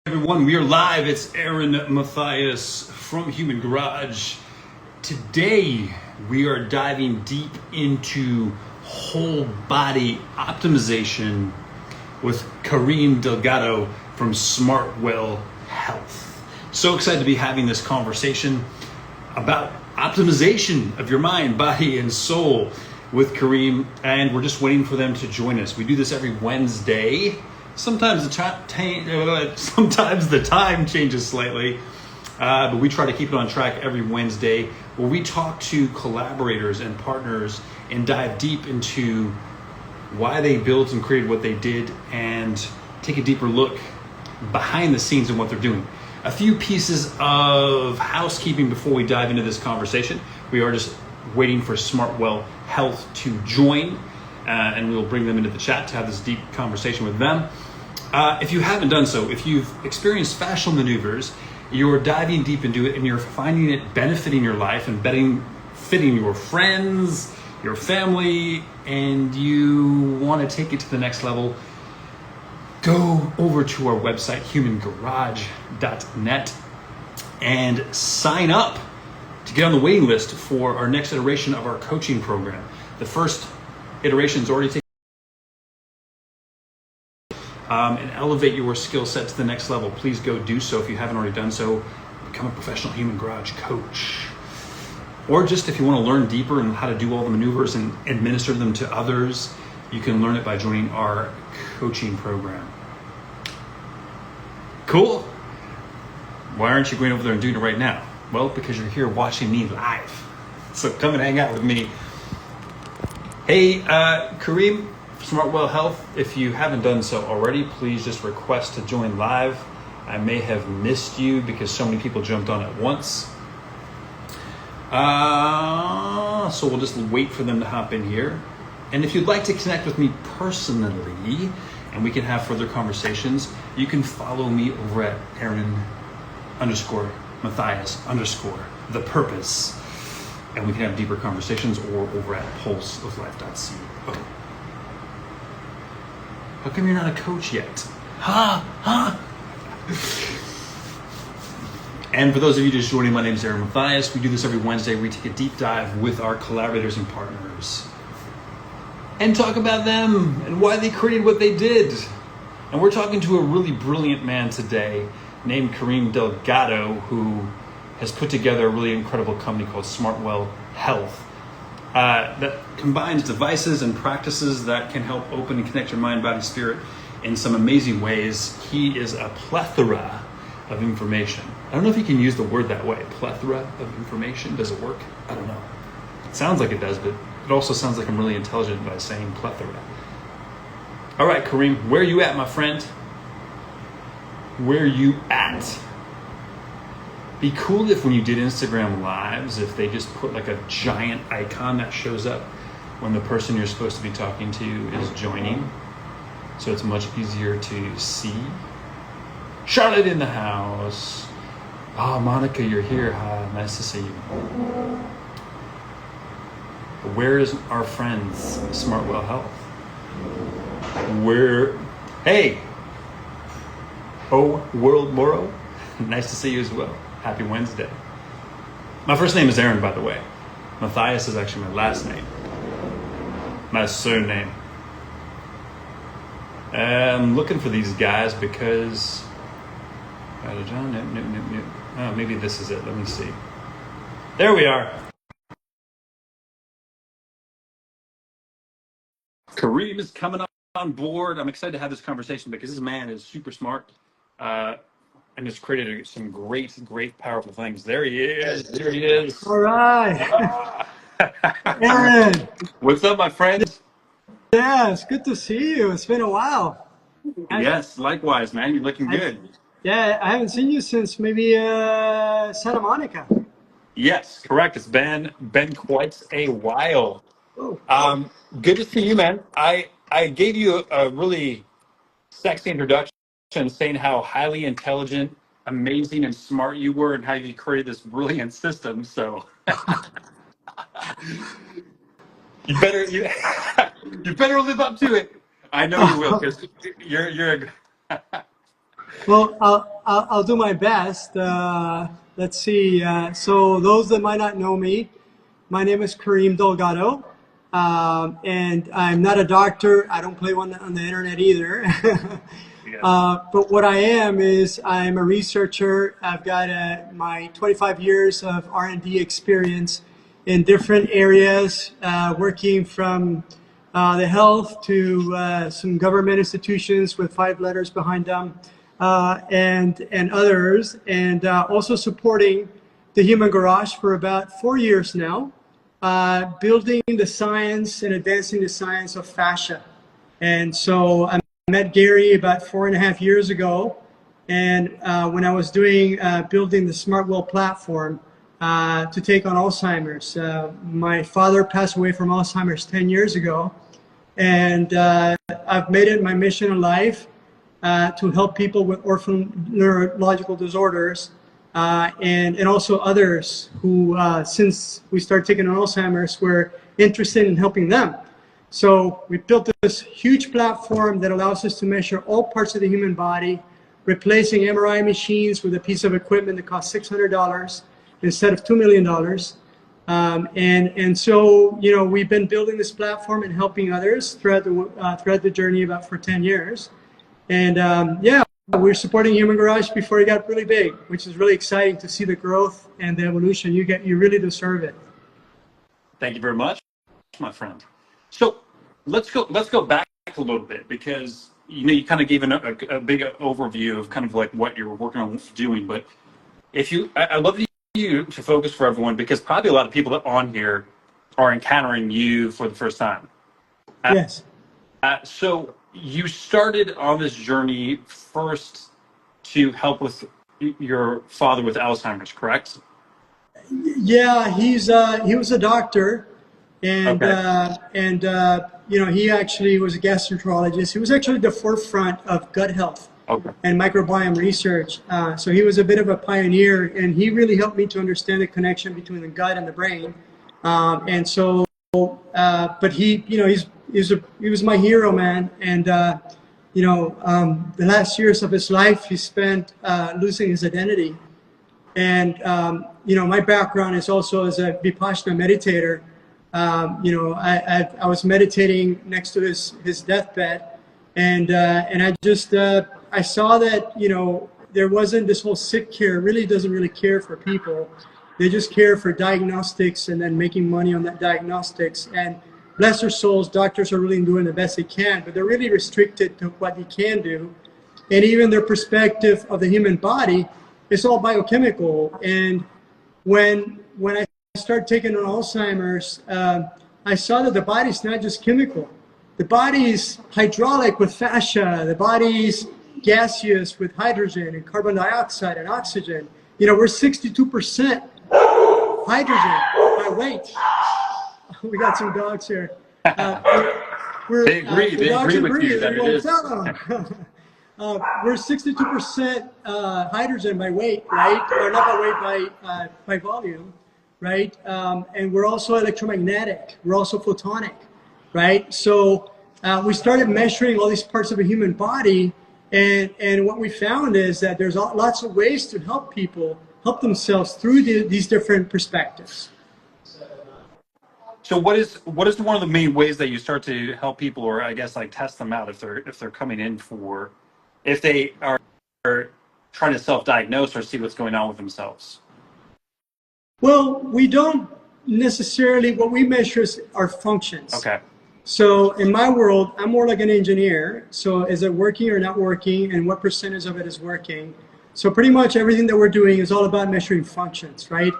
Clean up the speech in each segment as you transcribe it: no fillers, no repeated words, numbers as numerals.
Everyone, we are live. It's Aaron Mathias from Human Garage. Today, we are diving deep into whole body optimization with Karim Delgado from Smartwell Health. So excited to be having this conversation about optimization of your mind, body, and soul with Karim, and we're just waiting for them to join us. We do this every Wednesday. Sometimes the time changes slightly, but we try to keep it on track every Wednesday, where we talk to collaborators and partners and dive deep into why they built and created what they did and take a deeper look behind the scenes of what they're doing. A few pieces of housekeeping before we dive into this conversation. We are just waiting for Smartwell Health to join, and we will bring them into the chat to have this deep conversation with them. If you haven't done so, if you've experienced fascial maneuvers, you're diving deep into it and you're finding it benefiting your life and fitting your friends, your family, and you want to take it to the next level, go over to our website, humangarage.net, and sign up to get on the waiting list for our next iteration of our coaching program. The first iteration is already taken. And elevate your skill set to the next level. Please go do so if you haven't already done so. Become a professional Human Garage coach. Or just if you want to learn deeper on how to do all the maneuvers and administer them to others, you can learn it by joining our coaching program. Cool. Why aren't you going over there and doing it right now? Well, because you're here watching me live. So come and hang out with me. Hey, Karim, Smartwell Health, if you haven't done so already, please just request to join live. I may have missed you because so many people jumped on at once. So we'll just wait for them to hop in here. And if you'd like to connect with me personally, and we can have further conversations, you can follow me over at Aaron_Mathias_ the purpose. And we can have deeper conversations, or over at pulseoflife.co. How come you're not a coach yet? And for those of you just joining, my name is Aaron Mathias. We do this every Wednesday. We take a deep dive with our collaborators and partners and talk about them and why they created what they did. And we're talking to a really brilliant man today named Karim Delgado, who has put together a really incredible company called Smartwell Health. That combines devices and practices that can help open and connect your mind, body, spirit in some amazing ways. He is a plethora of information. I don't know if you can use the word that way. Plethora of information. Does it work? I don't know. It sounds like it does, but it also sounds like I'm really intelligent by saying plethora. All right, Karim, where are you at, my friend? Where are you at? Be cool if when you did Instagram lives, if they just put like a giant icon that shows up when the person you're supposed to be talking to is joining, so it's much easier to see. Charlotte in the house. Oh, Monica, you're here. Hi, nice to see you. Where is our friends, Smartwell Health? Hey, World Moro, nice to see you as well. Happy Wednesday. My first name is Aaron, by the way. Mathias is actually my last name. My surname. I'm looking for these guys because... Oh, maybe this is it. Let me see. There we are. Karim is coming on board. I'm excited to have this conversation because this man is super smart. And has created some great, powerful things. There he is. There he is. All right. Aaron. What's up, my friend? Yeah, it's good to see you. It's been a while. Yes, likewise, man. You're looking good. Yeah, I haven't seen you since maybe Santa Monica. Yes, correct. It's been quite a while. Oh. Good to see you, man. I gave you a really sexy introduction saying how highly intelligent, amazing, and smart you were and how you created this brilliant system. So you better you better live up to it. I know you will, because you're Well, I'll do my best. Let's see. So those that might not know me, my name is Karim Delgado, and I'm not a doctor. I don't play one on the internet either. But what I am is I'm a researcher. I've got my 25 years of R&D experience in different areas, working from the health to some government institutions with 5 letters behind them, and others, and also supporting the Human Garage for about 4 years now, building the science and advancing the science of fascia. And so I met Gary about 4.5 years ago, and when I was doing building the Smartwell platform to take on Alzheimer's. My father passed away from Alzheimer's 10 years ago, and I've made it my mission in life to help people with orphan neurological disorders, and also others who, since we started taking on Alzheimer's, were interested in helping them. So we built this huge platform that allows us to measure all parts of the human body, replacing MRI machines with a piece of equipment that costs $600 instead of $2 million. And so, you know, we've been building this platform and helping others throughout the journey about for 10 years. And yeah, we're supporting Human Garage before it got really big, which is really exciting to see the growth and the evolution. You really deserve it. Thank you very much, my friend. So let's go back a little bit, because you kind of gave a big overview of kind of like what you're working on doing. But I'd love you to focus for everyone, because probably a lot of people that on here are encountering you for the first time. Yes. So you started on this journey first to help with your father with Alzheimer's, correct? Yeah, he was a doctor, and Okay. you know, he actually was a gastroenterologist. He was actually the forefront of gut health Okay. and microbiome research. So he was a bit of a pioneer, and he really helped me to understand the connection between the gut and the brain. And so, but he, you know, he was my hero, man. And you know, the last years of his life, he spent losing his identity. And you know, my background is also as a Vipassana meditator. You know, I was meditating next to his deathbed, and I just I saw that, you know, there wasn't this whole sick care. Really doesn't really care for people. They just care for diagnostics and then making money on that diagnostics. And bless their souls, doctors are really doing the best they can, but they're really restricted to what they can do. And even their perspective of the human body is all biochemical. And when I started taking on Alzheimer's, I saw that the body's not just chemical. The body's hydraulic with fascia. The body's gaseous with hydrogen and carbon dioxide and oxygen. You know, we're 62% hydrogen by weight. We got some dogs here. They agree with you that it is. We're 62% hydrogen by weight, right? Or not by weight, by volume, right? And we're also electromagnetic. We're also photonic, right? So we started measuring all these parts of the human body, and what we found is that there's lots of ways to help people help themselves through these different perspectives. So what is one of the main ways that you start to help people, or I guess like test them out if they're coming in for, if they are trying to self-diagnose or see what's going on with themselves? Well, we don't necessarily, what we measure is our functions. Okay. So in my world, I'm more like an engineer. So is it working or not working, and what percentage of it is working? So pretty much everything that we're doing is all about measuring functions, right?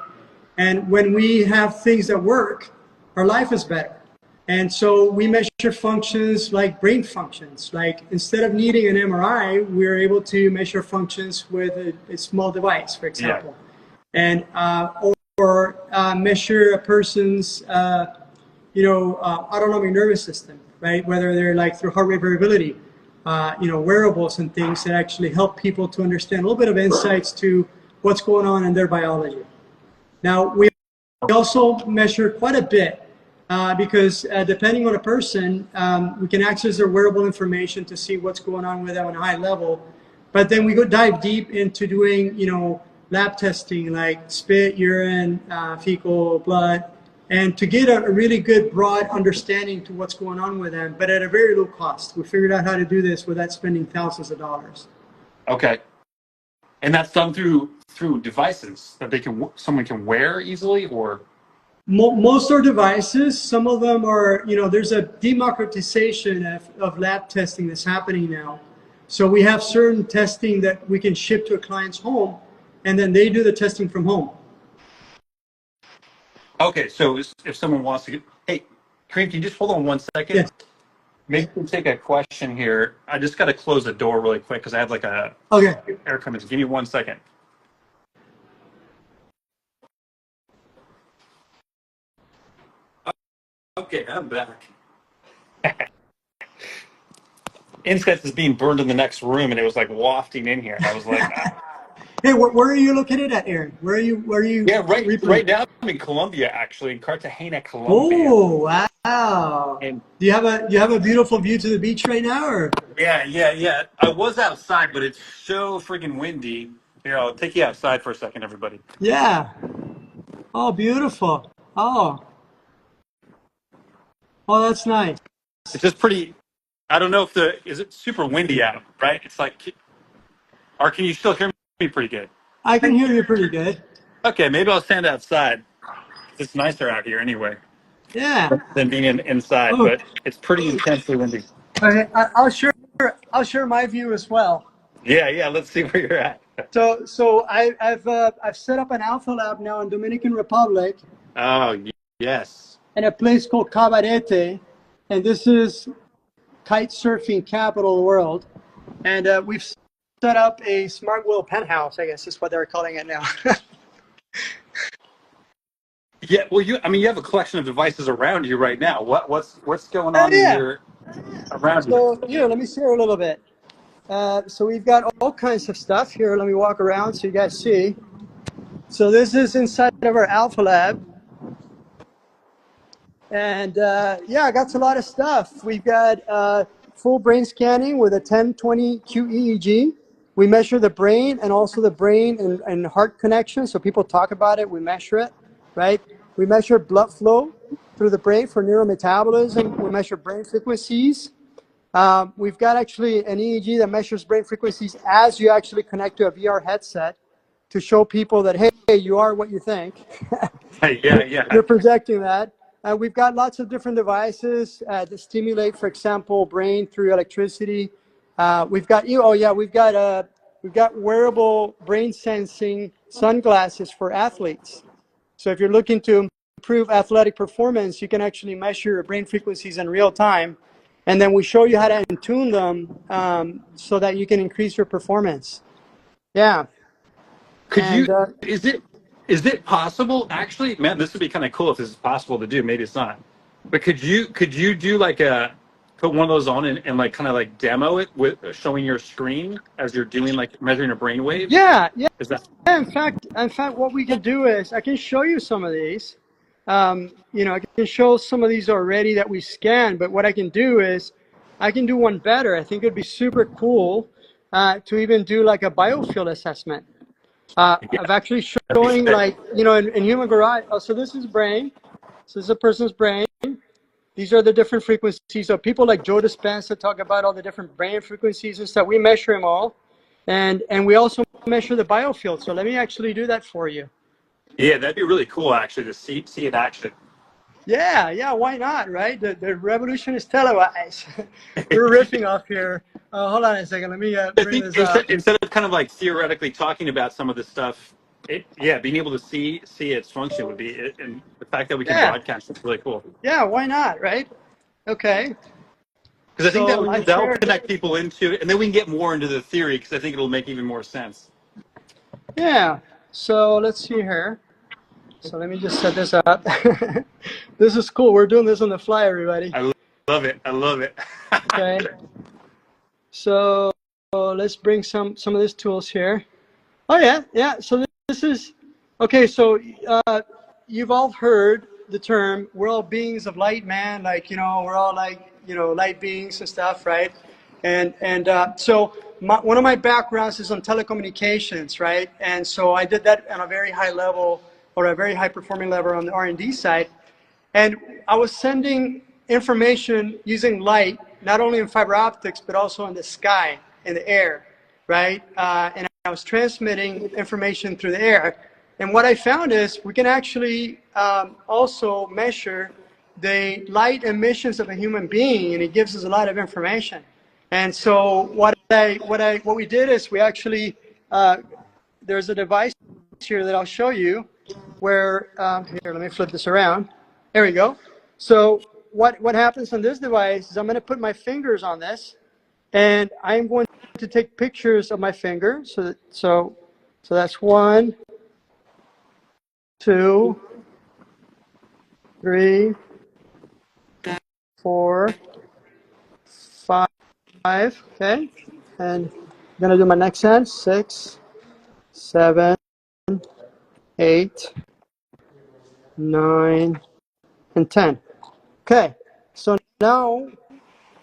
And when we have things that work, our life is better. And so we measure functions like brain functions. Like instead of needing an MRI, we're able to measure functions with a small device, for example. Yeah. And or measure a person's autonomic nervous system, right? Whether they're like through heart rate variability, wearables and things that actually help people to understand a little bit of insights to what's going on in their biology. Now, we also measure quite a bit because depending on a person, we can access their wearable information to see what's going on with them on a high level. But then we go dive deep into doing, lab testing like spit, urine, fecal, blood, and to get a really good broad understanding to what's going on with them, but at a very low cost. We figured out how to do this without spending thousands of dollars. Okay. And that's done through devices that someone can wear easily, or Most are devices. Some of them are, there's a democratization of lab testing that's happening now. So we have certain testing that we can ship to a client's home, and then they do the testing from home. okay. So if someone wants to get, hey, Kareem, can you just hold on 1 second? Yes. Maybe we can take a question here. I just got to close the door really quick because I have like a Okay. air coming. Give me 1 second. Okay, I'm back. Incense is being burned in the next room, and it was like wafting in here. I was like, Hey, where are you located at, Aaron? Where are you? yeah, Replaying? right now I'm in Colombia, actually, in Cartagena, Colombia. Oh, wow. And Do you have a beautiful view to the beach right now, or? yeah. I was outside, but it's so freaking windy. Here, I'll take you outside for a second, everybody. Yeah. Oh, beautiful. Oh, that's nice. It's just pretty. I don't know if is it super windy out, right? It's like, or can you still hear me pretty good? I can hear you pretty good. Okay, maybe I'll stand outside. It's nicer out here anyway Yeah. than being inside, Oh, but it's pretty intensely windy. okay. I'll share my view as well. Yeah. Let's see where you're at. So I've set up an alpha lab now in Dominican Republic Oh, yes. in a place called Cabarete, and this is kite surfing capital of the world. And we've set up a Smartwell penthouse, I guess is what they're calling it now. Yeah. Well, you have a collection of devices around you right now. What's going on in Yeah. your around you? So here, let me share a little bit. So we've got all kinds of stuff here. Let me walk around so you guys see. So this is inside of our alpha lab. And yeah, I got a lot of stuff. We've got full brain scanning with a 1020 QEEG. We measure the brain and also the brain and heart connection. So people talk about it, we measure it, right? We measure blood flow through the brain for neurometabolism. We measure brain frequencies. We've got actually an EEG that measures brain frequencies as you actually connect to a VR headset to show people that, hey, you are what you think. Yeah. You're projecting that. We've got lots of different devices that stimulate, for example, brain through electricity. We've got wearable brain sensing sunglasses for athletes. So if you're looking to improve athletic performance, you can actually measure your brain frequencies in real time, and then we show you how to tune them so that you can increase your performance. Yeah. Could you? And Is it possible? Actually, man, this would be kind of cool if this is possible to do. Maybe it's not. But could you do like put one of those on and like kind of like demo it with showing your screen as you're doing like measuring a brain wave? yeah. Is that In fact, what we can do is I can show you some of these. I can show some of these already that we scan, but what I can do is I can do one better. I think it'd be super cool to even do like a biofield assessment. Of actually that'd be showing sick. like, in human garage. Oh, so this is brain. So this is a person's brain. These are the different frequencies. So people like Joe Dispenza talk about all the different brain frequencies and stuff. We measure them all. And we also measure the biofield. So let me actually do that for you. Yeah, that'd be really cool actually to see in action. Yeah, why not, right? The revolution is televised. We're riffing off here. Hold on a second. Let me I bring think this up. instead of kind of like theoretically talking about some of this stuff, being able to see its function would be, and the fact that we can Yeah, broadcast it's really cool. why not, right? Okay. Because I think So I that'll shared. connect people into it, and then we can get more into the theory. Because I think it'll make even more sense. Yeah. So let's see here. So let me just set this up. This is cool. We're doing this on the fly, everybody. I love it. I love it. Okay. So let's bring some of these tools here. Oh yeah. So this is okay. So you've all heard the term "we're all beings of light," man. Like we're all like light beings and stuff, right? So one of my backgrounds is on telecommunications, right? And so I did that on a very high level, or a very high performing level on the R&D side. And I was sending information using light, not only in fiber optics, but also in the sky, in the air, right? And I was transmitting information through the air. And what I found is we can actually also measure the light emissions of a human being, and it gives us a lot of information. And so what we did is we actually, there's a device here that I'll show you where, here, let me flip this around. There we go. So what happens on this device is I'm going to put my fingers on this, and I'm going to take pictures of my finger. So that's 1, 2, 3, 4, 5. Okay, and I'm going to do my next hand. 6, 7, 8, 9, and 10. Okay, so now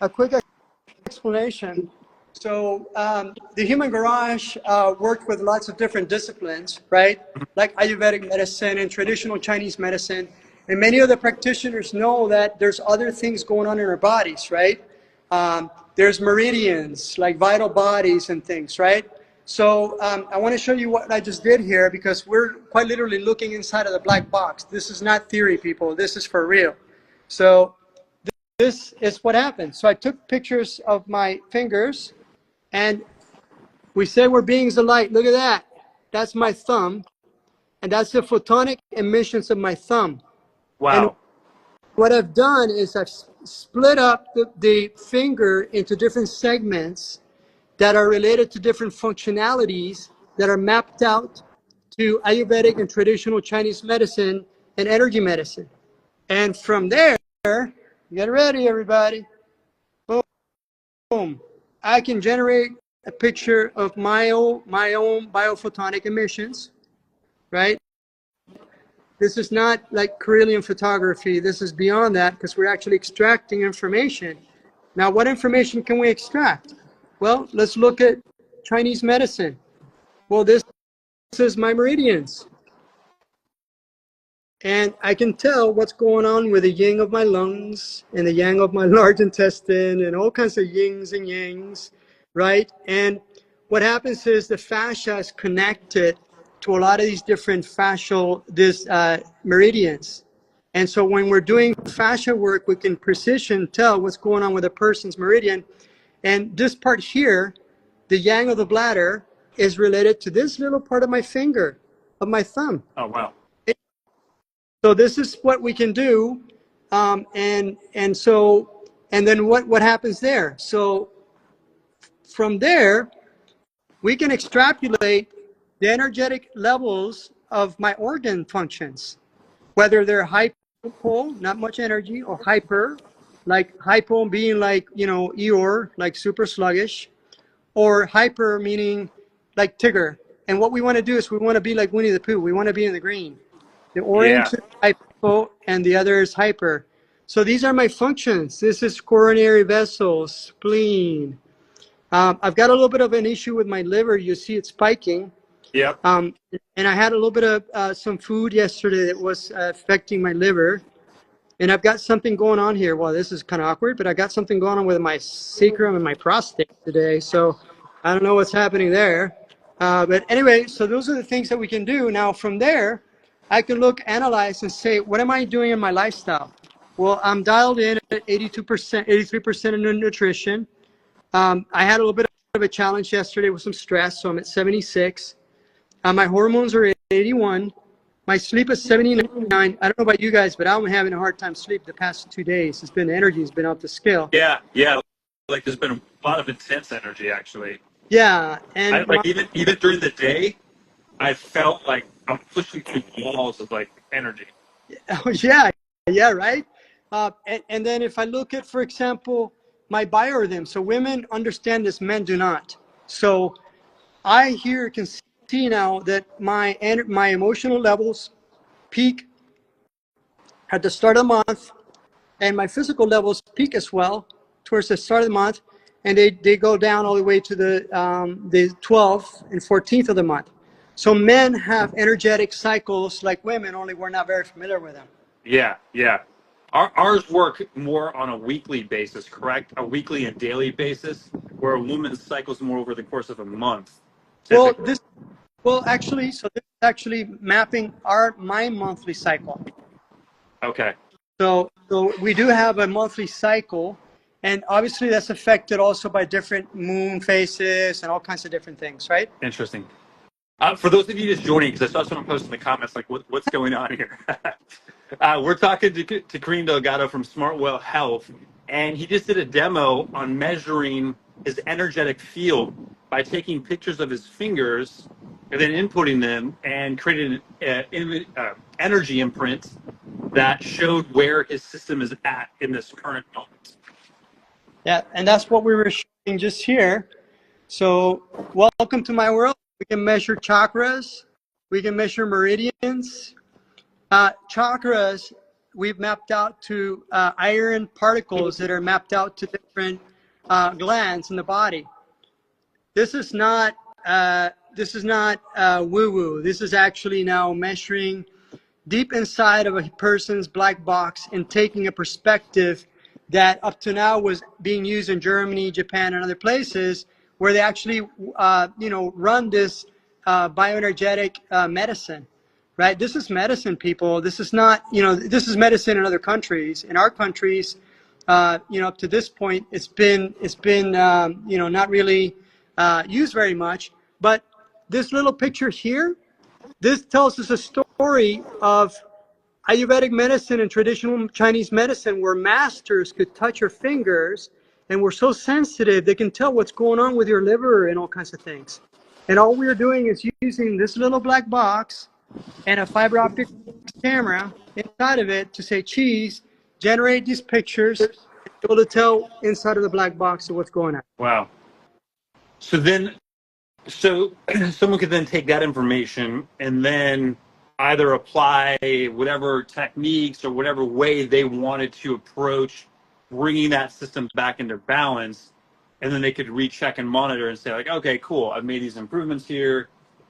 a quick explanation. So the Human Garage worked with lots of different disciplines, right? Like Ayurvedic medicine and traditional Chinese medicine. And many of the practitioners know that there's other things going on in our bodies, right? There's meridians, like vital bodies and things, right? So I want to show you what I just did here, because we're quite literally looking inside of the black box. This is not theory, people. This is for real. So this is what happened. So I took pictures of my fingers, and we say we're beings of light. Look at that. That's my thumb, and that's the photonic emissions of my thumb. Wow. And what I've done is I've split up the finger into different segments that are related to different functionalities that are mapped out to Ayurvedic and traditional Chinese medicine and energy medicine. And from there, get ready, everybody. Boom. I can generate a picture of my own biophotonic emissions, right? This is not like Carillion photography. This is beyond that, because we're actually extracting information. Now, what information can we extract? Well, let's look at Chinese medicine. Well, this is my meridians. And I can tell what's going on with the yin of my lungs and the yang of my large intestine and all kinds of yings and yangs, right? And what happens is the fascia is connected to a lot of these different fascial meridians. And so when we're doing fascia work, we can precision tell what's going on with a person's meridian. And this part here, the yang of the bladder, is related to this little part of my finger, of my thumb. Oh, wow. So this is what we can do, and then what happens there? So from there, we can extrapolate the energetic levels of my organ functions, whether they're hypo, not much energy, or hyper, like hypo being like, Eeyore, like super sluggish, or hyper meaning like Tigger. And what we want to do is we want to be like Winnie the Pooh. We want to be in the green. The orange is hypo, and the other is hyper. So these are my functions. This is coronary vessels, spleen. I've got a little bit of an issue with my liver. You see it spiking. Yep. And I had a little bit of some food yesterday that was affecting my liver. And I've got something going on here. Well, this is kind of awkward, but I got something going on with my sacrum and my prostate today. So I don't know what's happening there. But anyway, so those are the things that we can do. Now from there, I can look, analyze, and say, what am I doing in my lifestyle? Well, I'm dialed in at 82%, 83% in nutrition. I had a little bit of a challenge yesterday with some stress, so I'm at 76. My hormones are at 81. My sleep is 79. I don't know about you guys, but I'm having a hard time sleep the past 2 days. The energy has been off the scale. Yeah. Like there's been a lot of intense energy, actually. Yeah, and even during the day, I felt like I'm pushing through walls of like energy. oh, yeah, right. And then if I look at, for example, my biorhythm, so women understand this, men do not. So I here can see now that my emotional levels peak at the start of the month, and my physical levels peak as well towards the start of the month. and they go down all the way to the 12th and 14th of the month. So men have energetic cycles like women, only we're not very familiar with them. Yeah, yeah. Ours work more on a weekly basis, correct? A weekly and daily basis, where a woman's cycles more over the course of a month. Well, Typically. actually, so this is actually mapping my monthly cycle. Okay. So we do have a monthly cycle, and obviously that's affected also by different moon phases and all kinds of different things, right? Interesting. For those of you just joining, because I saw someone post in the comments, like, what's going on here? We're talking to Karim Delgado from Smartwell Health, and he just did a demo on measuring his energetic field by taking pictures of his fingers and then inputting them and creating an energy imprint that showed where his system is at in this current moment. Yeah, and that's what we were showing just here. So welcome to my world. We can measure chakras. We can measure meridians. Chakras, we've mapped out to iron particles that are mapped out to different glands in the body. This is not woo-woo. This is actually now measuring deep inside of a person's black box and taking a perspective that up to now was being used in Germany, Japan, and other places where they actually, run this bioenergetic medicine, right? This is medicine, people. This is not, this is medicine in other countries. In our countries, up to this point, it's been, not really used very much. But this little picture here, this tells us a story of Ayurvedic medicine and traditional Chinese medicine where masters could touch your fingers and were so sensitive they can tell what's going on with your liver and all kinds of things. And all we're doing is using this little black box and a fiber optic camera inside of it to say, cheese, generate these pictures, and be able to tell inside of the black box what's going on. Wow. So someone could then take that information and then either apply whatever techniques or whatever way they wanted to approach bringing that system back into balance, and then they could recheck and monitor and say, like, okay, cool, I've made these improvements here,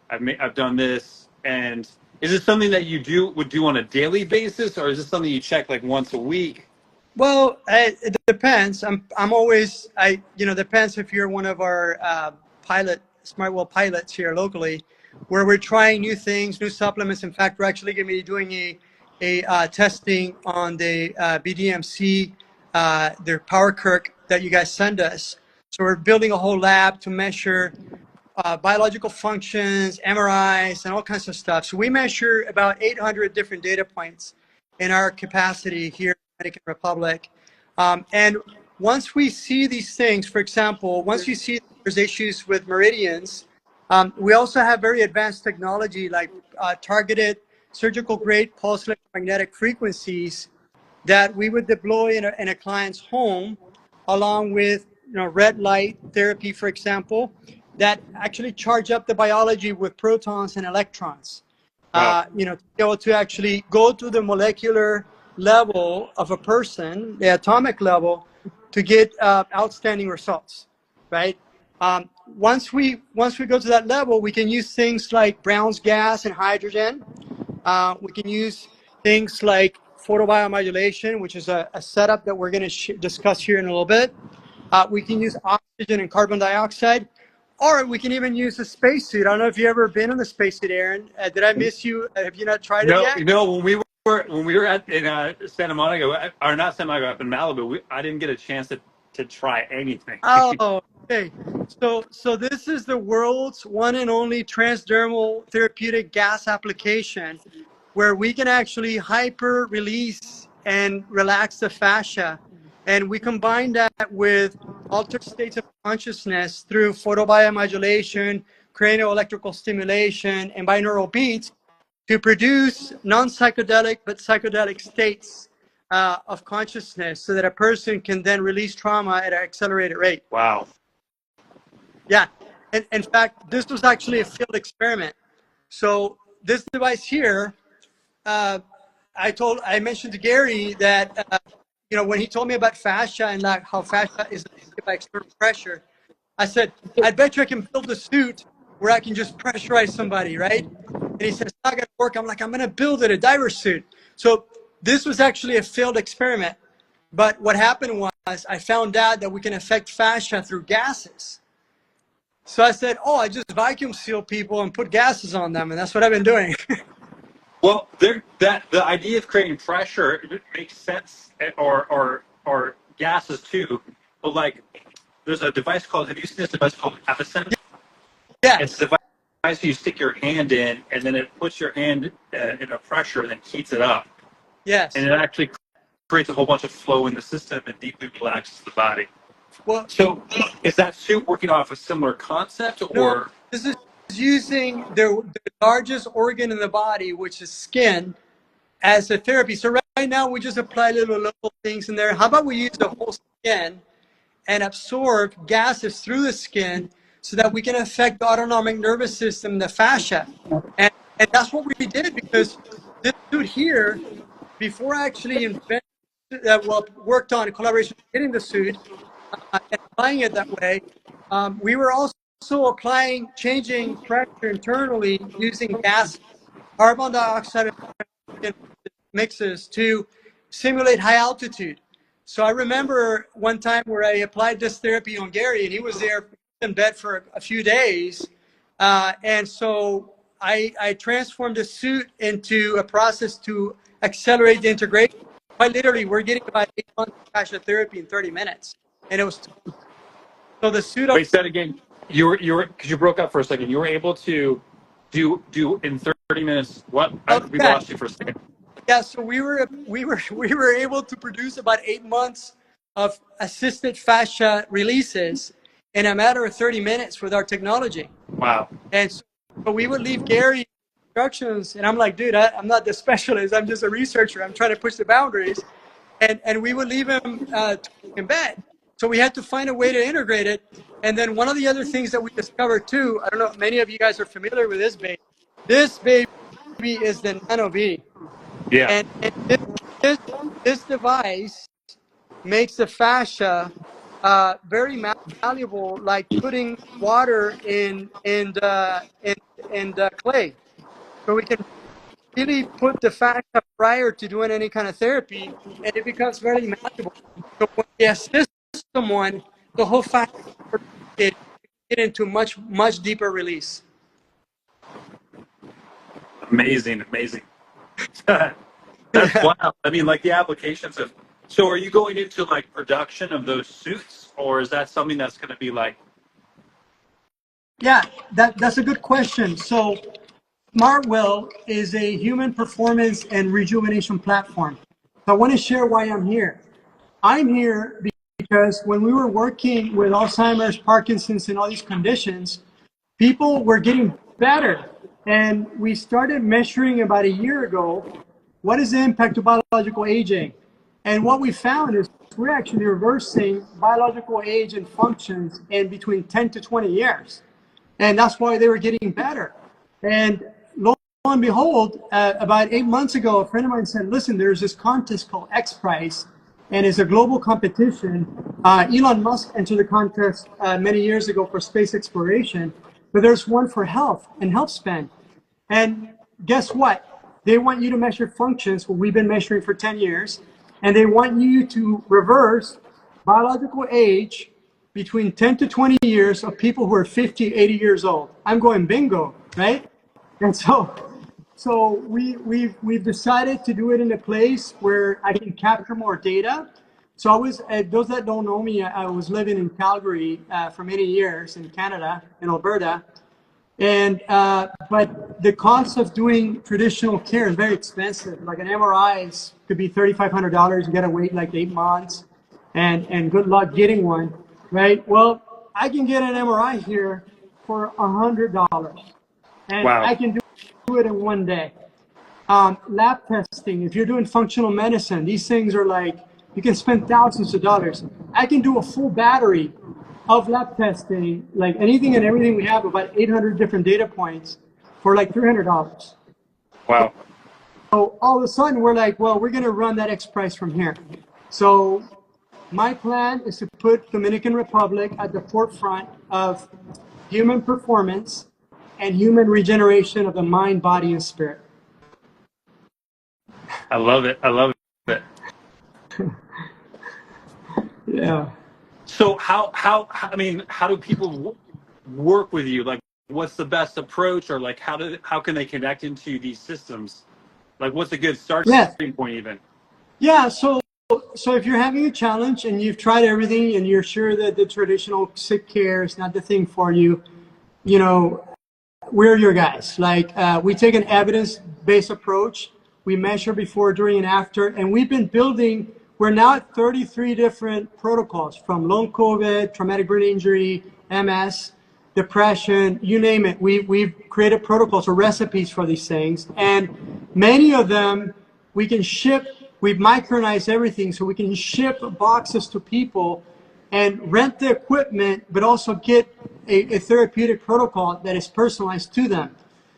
I've done this. And is this something that you would do on a daily basis, or is this something you check like once a week? Well, it depends. Depends if you're one of our Smartwell pilots here locally, where we're trying new things, new supplements. In fact, we're actually going to be doing a testing on the BDMC, their Power Kirk that you guys send us. So we're building a whole lab to measure biological functions, MRIs, and all kinds of stuff. So we measure about 800 different data points in our capacity here in the Dominican Republic. And once we see these things, for example, once you see there's issues with meridians, we also have very advanced technology like targeted surgical grade pulse electromagnetic frequencies that we would deploy in a client's home, along with red light therapy, for example, that actually charge up the biology with protons and electrons. Wow. To be able to actually go to the molecular level of a person, the atomic level, to get outstanding results, right? Once we go to that level, we can use things like Brown's gas and hydrogen. We can use things like photobiomodulation, which is a setup that we're going to discuss here in a little bit. We can use oxygen and carbon dioxide, or we can even use a spacesuit. I don't know if you've ever been on the spacesuit, Aaron. Did I miss you? Have you not tried it yet? No. When we were in Santa Monica, or not Santa Monica, up in Malibu, I didn't get a chance to try anything. Oh, okay. So this is the world's one and only transdermal therapeutic gas application, where we can actually hyper release and relax the fascia. And we combine that with altered states of consciousness through photobiomodulation, cranial electrical stimulation, and binaural beats to produce non-psychedelic but psychedelic states of consciousness, so that a person can then release trauma at an accelerated rate. Wow. Yeah. And in fact, this was actually a field experiment. So this device here, I mentioned to Gary that, when he told me about fascia and like how fascia is affected by external pressure, I said, I bet you I can build a suit where I can just pressurize somebody, right? And he said, it's not going to work. I'm like, I'm going to build it, a diver suit. So this was actually a failed experiment. But what happened was I found out that we can affect fascia through gases. So I said, oh, I just vacuum seal people and put gases on them. And that's what I've been doing. Well, the idea of creating pressure, it makes sense, or gases too. But like, there's a device called. Have you seen this device called Epicenter? It's Yes. a device you stick your hand in, and then it puts your hand in a pressure, and then heats it up, Yes. and it actually creates a whole bunch of flow in the system and deeply relaxes the body. Well, So, is that suit working off a similar concept, no, or? this is using the largest organ in the body, which is skin, as a therapy. So right now we just apply little things in there. How about we use the whole skin and absorb gases through the skin so that we can affect the autonomic nervous system, the fascia. And that's what we did, because this dude here, before I actually invented, worked on collaboration getting the suit and applying it that way, we were also changing pressure internally using gas, carbon dioxide and mixes to simulate high altitude. So I remember one time where I applied this therapy on Gary, and he was there in bed for a few days. And so I transformed the suit into a process to accelerate the integration. Quite literally, we're getting about 8 months of fascia therapy in 30 minutes. And it was so the suit. Wait, say that again. You were because you broke up for a second. You were able to do in 30 minutes. What? We Yeah, lost you for a second. yeah. So we were able to produce about 8 months of assisted fascia releases in a matter of 30 minutes with our technology. Wow. And so we would leave Gary instructions, and I'm like, dude, I'm not the specialist. I'm just a researcher. I'm trying to push the boundaries. And we would leave him in bed. So we had to find a way to integrate it. And then one of the other things that we discovered too, I don't know if many of you guys are familiar with this baby. This baby is the Nano V. Yeah. And this device makes the fascia very malleable, like putting water in clay. So we can really put the fascia prior to doing any kind of therapy, and it becomes very malleable. So when we assist someone, the whole fascia get into much deeper release. Amazing. That's Yeah. wild. I mean, like the applications of. So, are you going into like production of those suits, or is that something that's going to be like? Yeah, that's a good question. So Smartwell is a human performance and rejuvenation platform. So I want to share why I'm here. I'm here because when we were working with Alzheimer's, Parkinson's, and all these conditions, people were getting better. And we started measuring about a year ago, what is the impact of biological aging? And what we found is we're actually reversing biological age and functions in between 10 to 20 years. And that's why they were getting better. And lo and behold, about 8 months ago, a friend of mine said, listen, there's this contest called X Prize, and it's a global competition. Elon Musk entered the contest many years ago for space exploration, but there's one for health and Healthspan. And guess what? They want you to measure functions, what we've been measuring for 10 years, and they want you to reverse biological age between 10 to 20 years of people who are 50, 80 years old. I'm going bingo, right? And so we've decided to do it in a place where I can capture more data. So I was, those that don't know me, I was living in Calgary for many years in Canada, in Alberta. And but the cost of doing traditional care is very expensive. Like an MRI could be $3,500. You got to wait like 8 months, and good luck getting one, right? Well, I can get an MRI here for $100, and Wow. I can do it in one day. Lab testing. If you're doing functional medicine, these things are like you can spend thousands of dollars. I can do a full battery of lab testing, like anything and everything we have, about 800 different data points for like $300. Wow. So all of a sudden we're like, well, we're going to run that X price from here. So my plan is to put Dominican Republic at the forefront of human performance and human regeneration of the mind, body, and spirit. I love it. I love it. Yeah. So I mean, how do people work with you? Like, what's the best approach, or like, how can they connect into these systems? Like, what's a good starting Yeah. point even? Yeah. So if you're having a challenge and you've tried everything and you're sure that the traditional sick care is not the thing for you, you know, we're your guys. Like we take an evidence-based approach. We measure before, during, and after, and we've been building. We're now at 33 different protocols, from long COVID, traumatic brain injury, MS, depression, you name it. We've created protocols or recipes for these things, and many of them we can ship. We've micronized everything, so we can ship boxes to people and rent the equipment, but also get a therapeutic protocol that is personalized to them.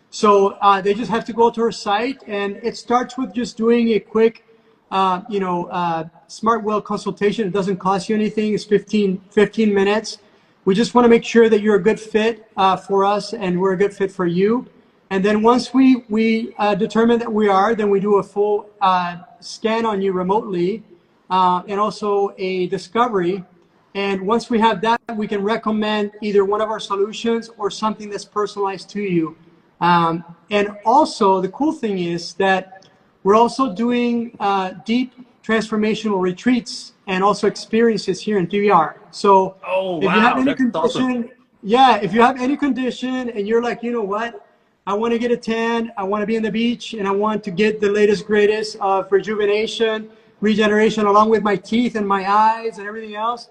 So they just have to go to our site, and it starts with just doing a quick, Smartwell consultation. It doesn't cost you anything. It's 15 minutes. We just want to make sure that you're a good fit for us, and we're a good fit for you. And then once we determine that we are, then we do a full scan on you remotely, and also a discovery. And once we have that, we can recommend either one of our solutions or something that's personalized to you. And also, the cool thing is that we're also doing deep transformational retreats and also experiences here in DVR. So Oh, if you have wow, any that's condition, awesome. yeah, if you have any condition and you're like, you know what, I want to get a tan, I want to be on the beach, and I want to get the latest, greatest of rejuvenation, regeneration, along with my teeth and my eyes and everything else,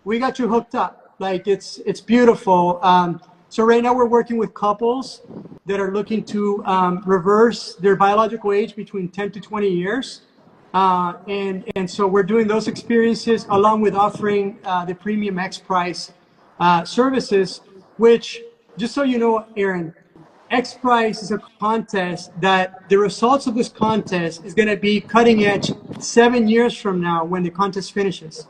we got you hooked up. Like it's beautiful. So right now we're working with couples that are looking to reverse their biological age between 10 to 20 years. And so we're doing those experiences along with offering the premium X price services, which, just so you know, Aaron, X Prize is a contest that the results of this contest is going to be cutting edge 7 years from now when the contest finishes.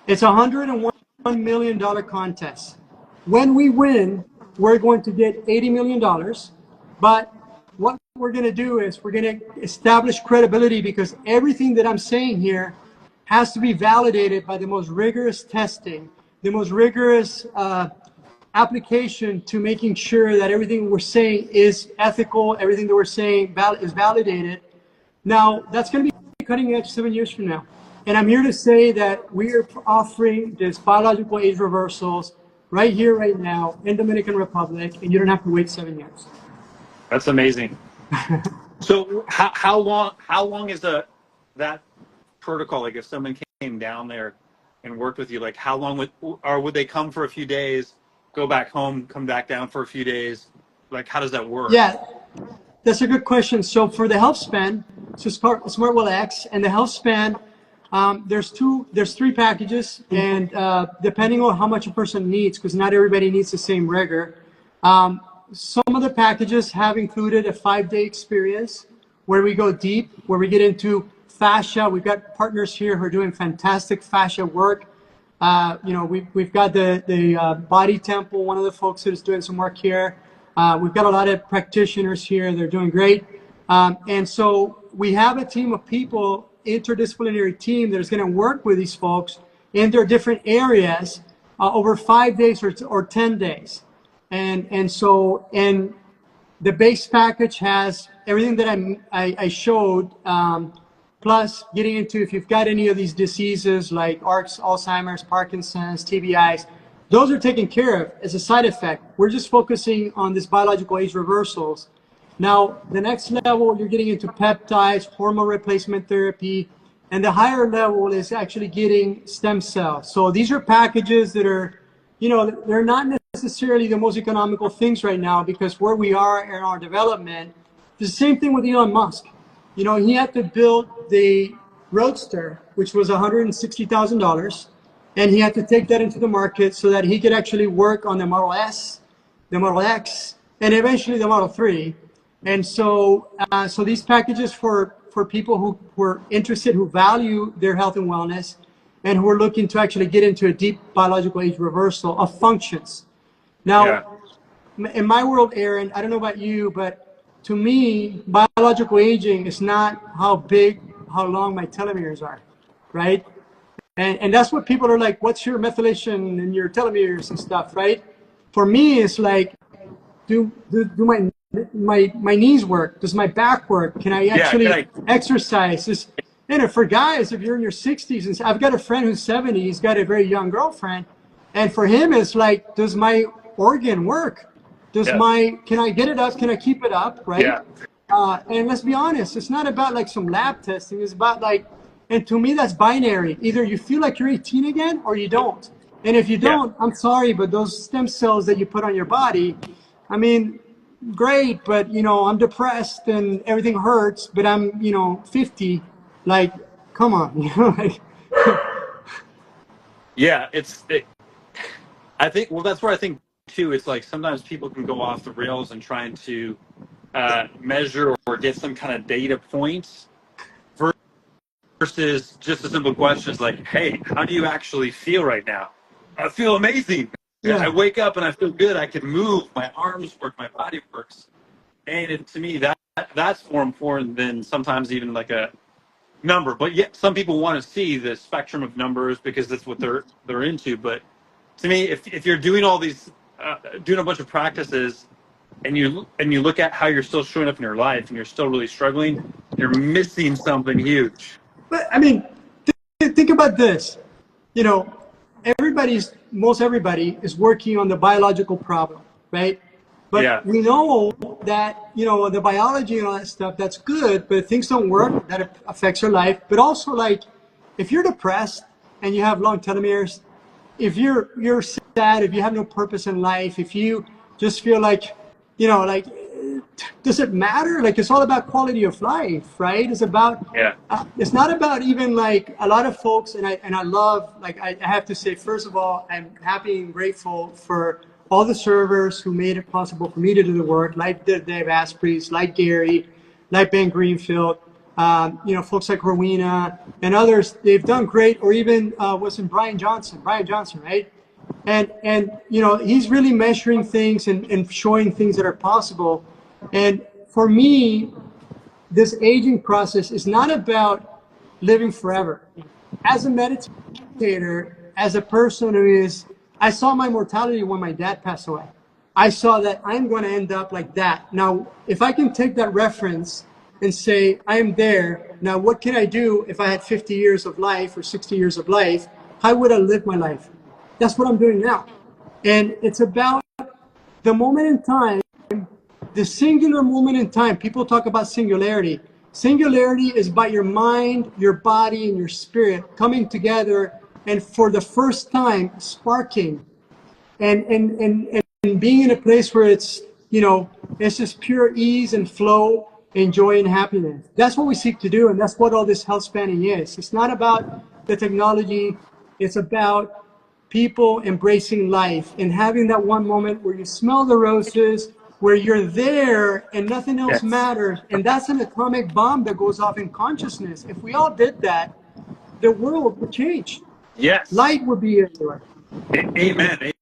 It's a $101 million contest. When we win, we're going to get $80 million. But what we're going to do is we're going to establish credibility, because everything that I'm saying here has to be validated by the most rigorous testing, the most rigorous application to making sure that everything we're saying is ethical, everything that we're saying is validated. Now, that's going to be cutting edge 7 years from now. And I'm here to say that we are offering this biological age reversals right here, right now in Dominican Republic, and you don't have to wait 7 years. That's amazing. So how long is that protocol? Like, if someone came down there and worked with you, like, how long would they come for a few days, go back home, come back down for a few days? Like, how does that work? Yeah, that's a good question. So for the Healthspan, so Smartwell X and the Healthspan, there's three packages, and depending on how much a person needs, because not everybody needs the same rigor. Some of the packages have included a 5-day experience where we go deep, where we get into fascia. We've got partners here who are doing fantastic fascia work. We've got the Body Temple, one of the folks who's doing some work here. We've got a lot of practitioners here. They're doing great. And so we have a team of people, interdisciplinary team, that is going to work with these folks in their different areas over 5 days or 10 days. And so the base package has everything that I showed, plus getting into, if you've got any of these diseases like Alzheimer's, Parkinson's, TBIs, those are taken care of as a side effect. We're just focusing on this biological age reversals. Now, the next level, you're getting into peptides, hormone replacement therapy, and the higher level is actually getting stem cells. So these are packages that are, they're not necessarily the most economical things right now, because where we are in our development, the same thing with Elon Musk. He had to build the Roadster, which was $160,000, and he had to take that into the market so that he could actually work on the Model S, the Model X, and eventually the Model 3. And so these packages for for people who are interested, who value their health and wellness, and who are looking to actually get into a deep biological age reversal of functions. Now, in my world, Aaron, I don't know about you, but to me, biological aging is not how long my telomeres are, right? And that's what people are like, what's your methylation and your telomeres and stuff, right? For me, it's like, do my knees work? Does my back work? Can I actually exercise? And for guys, if you're in your 60s, and I've got a friend who's 70, he's got a very young girlfriend, and for him, it's like, does my organ work? Can I get it up? Can I keep it up, right? And let's be honest, it's not about like some lab testing. It's about like, and to me, that's binary. Either you feel like you're 18 again or you don't. And if you don't, I'm sorry, but those stem cells that you put on your body, I mean, great, but I'm depressed and everything hurts, but I'm 50. Like, come on, like. I think, well, that's where I think too, it's like sometimes people can go off the rails and trying to measure or get some kind of data points versus just a simple question is like, hey, how do you actually feel right now? I feel amazing. I wake up and I feel good. I can move. My arms work. My body works. And to me, that's more important than sometimes even like a number. But yet, some people want to see the spectrum of numbers because that's what they're into. But to me, if you're doing all these, doing a bunch of practices, and you look at how you're still showing up in your life and you're still really struggling, you're missing something huge. But I mean, think about this. Most everybody is working on the biological problem, right? But we know that, the biology and all that stuff, that's good, but if things don't work, that affects your life. But also, like, if you're depressed and you have long telomeres, if you're sad, if you have no purpose in life, if you just feel like, does it matter? Like, it's all about quality of life, right? It's about, it's not about even like a lot of folks, and I love, like, I have to say, first of all, I'm happy and grateful for all the servers who made it possible for me to do the work, like Dave Asprey's, like Gary, like Ben Greenfield, folks like Rowena and others. They've done great, or even Brian Johnson, right? And he's really measuring things and showing things that are possible. And for me, this aging process is not about living forever. As a meditator, as a person I saw my mortality when my dad passed away. I saw that I'm going to end up like that. Now, if I can take that reference and say, I am there, now what can I do if I had 50 years of life or 60 years of life? How would I live my life? That's what I'm doing now. And it's about the moment in time, the singular moment in time. People talk about singularity. Singularity is about your mind, your body, and your spirit coming together and for the first time sparking and being in a place where it's just pure ease and flow and joy and happiness. That's what we seek to do, and that's what all this health spanning is. It's not about the technology. It's about people embracing life and having that one moment where you smell the roses, where you're there and nothing else matters. And that's an atomic bomb that goes off in consciousness. If we all did that, the world would change. Light would be everywhere. Amen.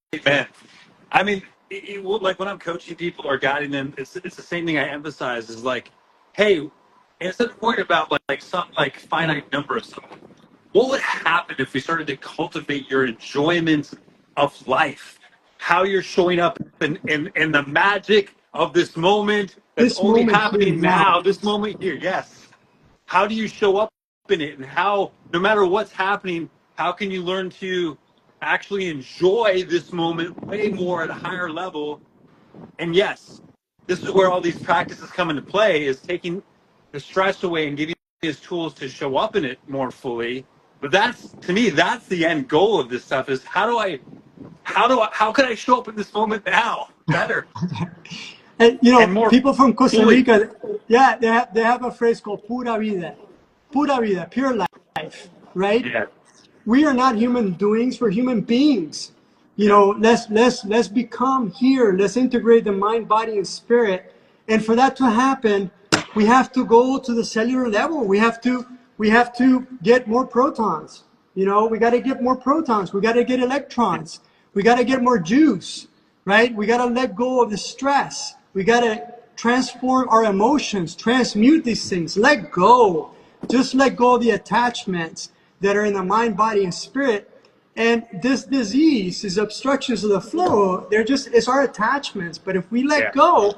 I mean, like when I'm coaching people or guiding them, it's the same thing I emphasize is like, hey, instead of worrying about like some like finite number of something, what would happen if we started to cultivate your enjoyment of life, how you're showing up in the magic of this moment that's This only moment happening here now, this moment here, How do you show up in it, and how, no matter what's happening, how can you learn to actually enjoy this moment way more at a higher level? And yes, this is where all these practices come into play, is taking the stress away and giving us tools to show up in it more fully. But that's, to me, that's the end goal of this stuff, is how can I show up in this moment now better? And and more people from Costa fully. Rica, they have a phrase called pura vida, pure life, right? We are not human doings, we're human beings. Let's become here. Let's integrate the mind, body, and spirit. And for that to happen, we have to go to the cellular level. We have to get more protons. You know, we got to get more protons. We got to get electrons. We got to get more juice, right? We got to let go of the stress. We got to transform our emotions, transmute these things, let go. Just let go of the attachments that are in the mind, body, and spirit. And this disease, these obstructions of the flow, it's our attachments. But if we let go,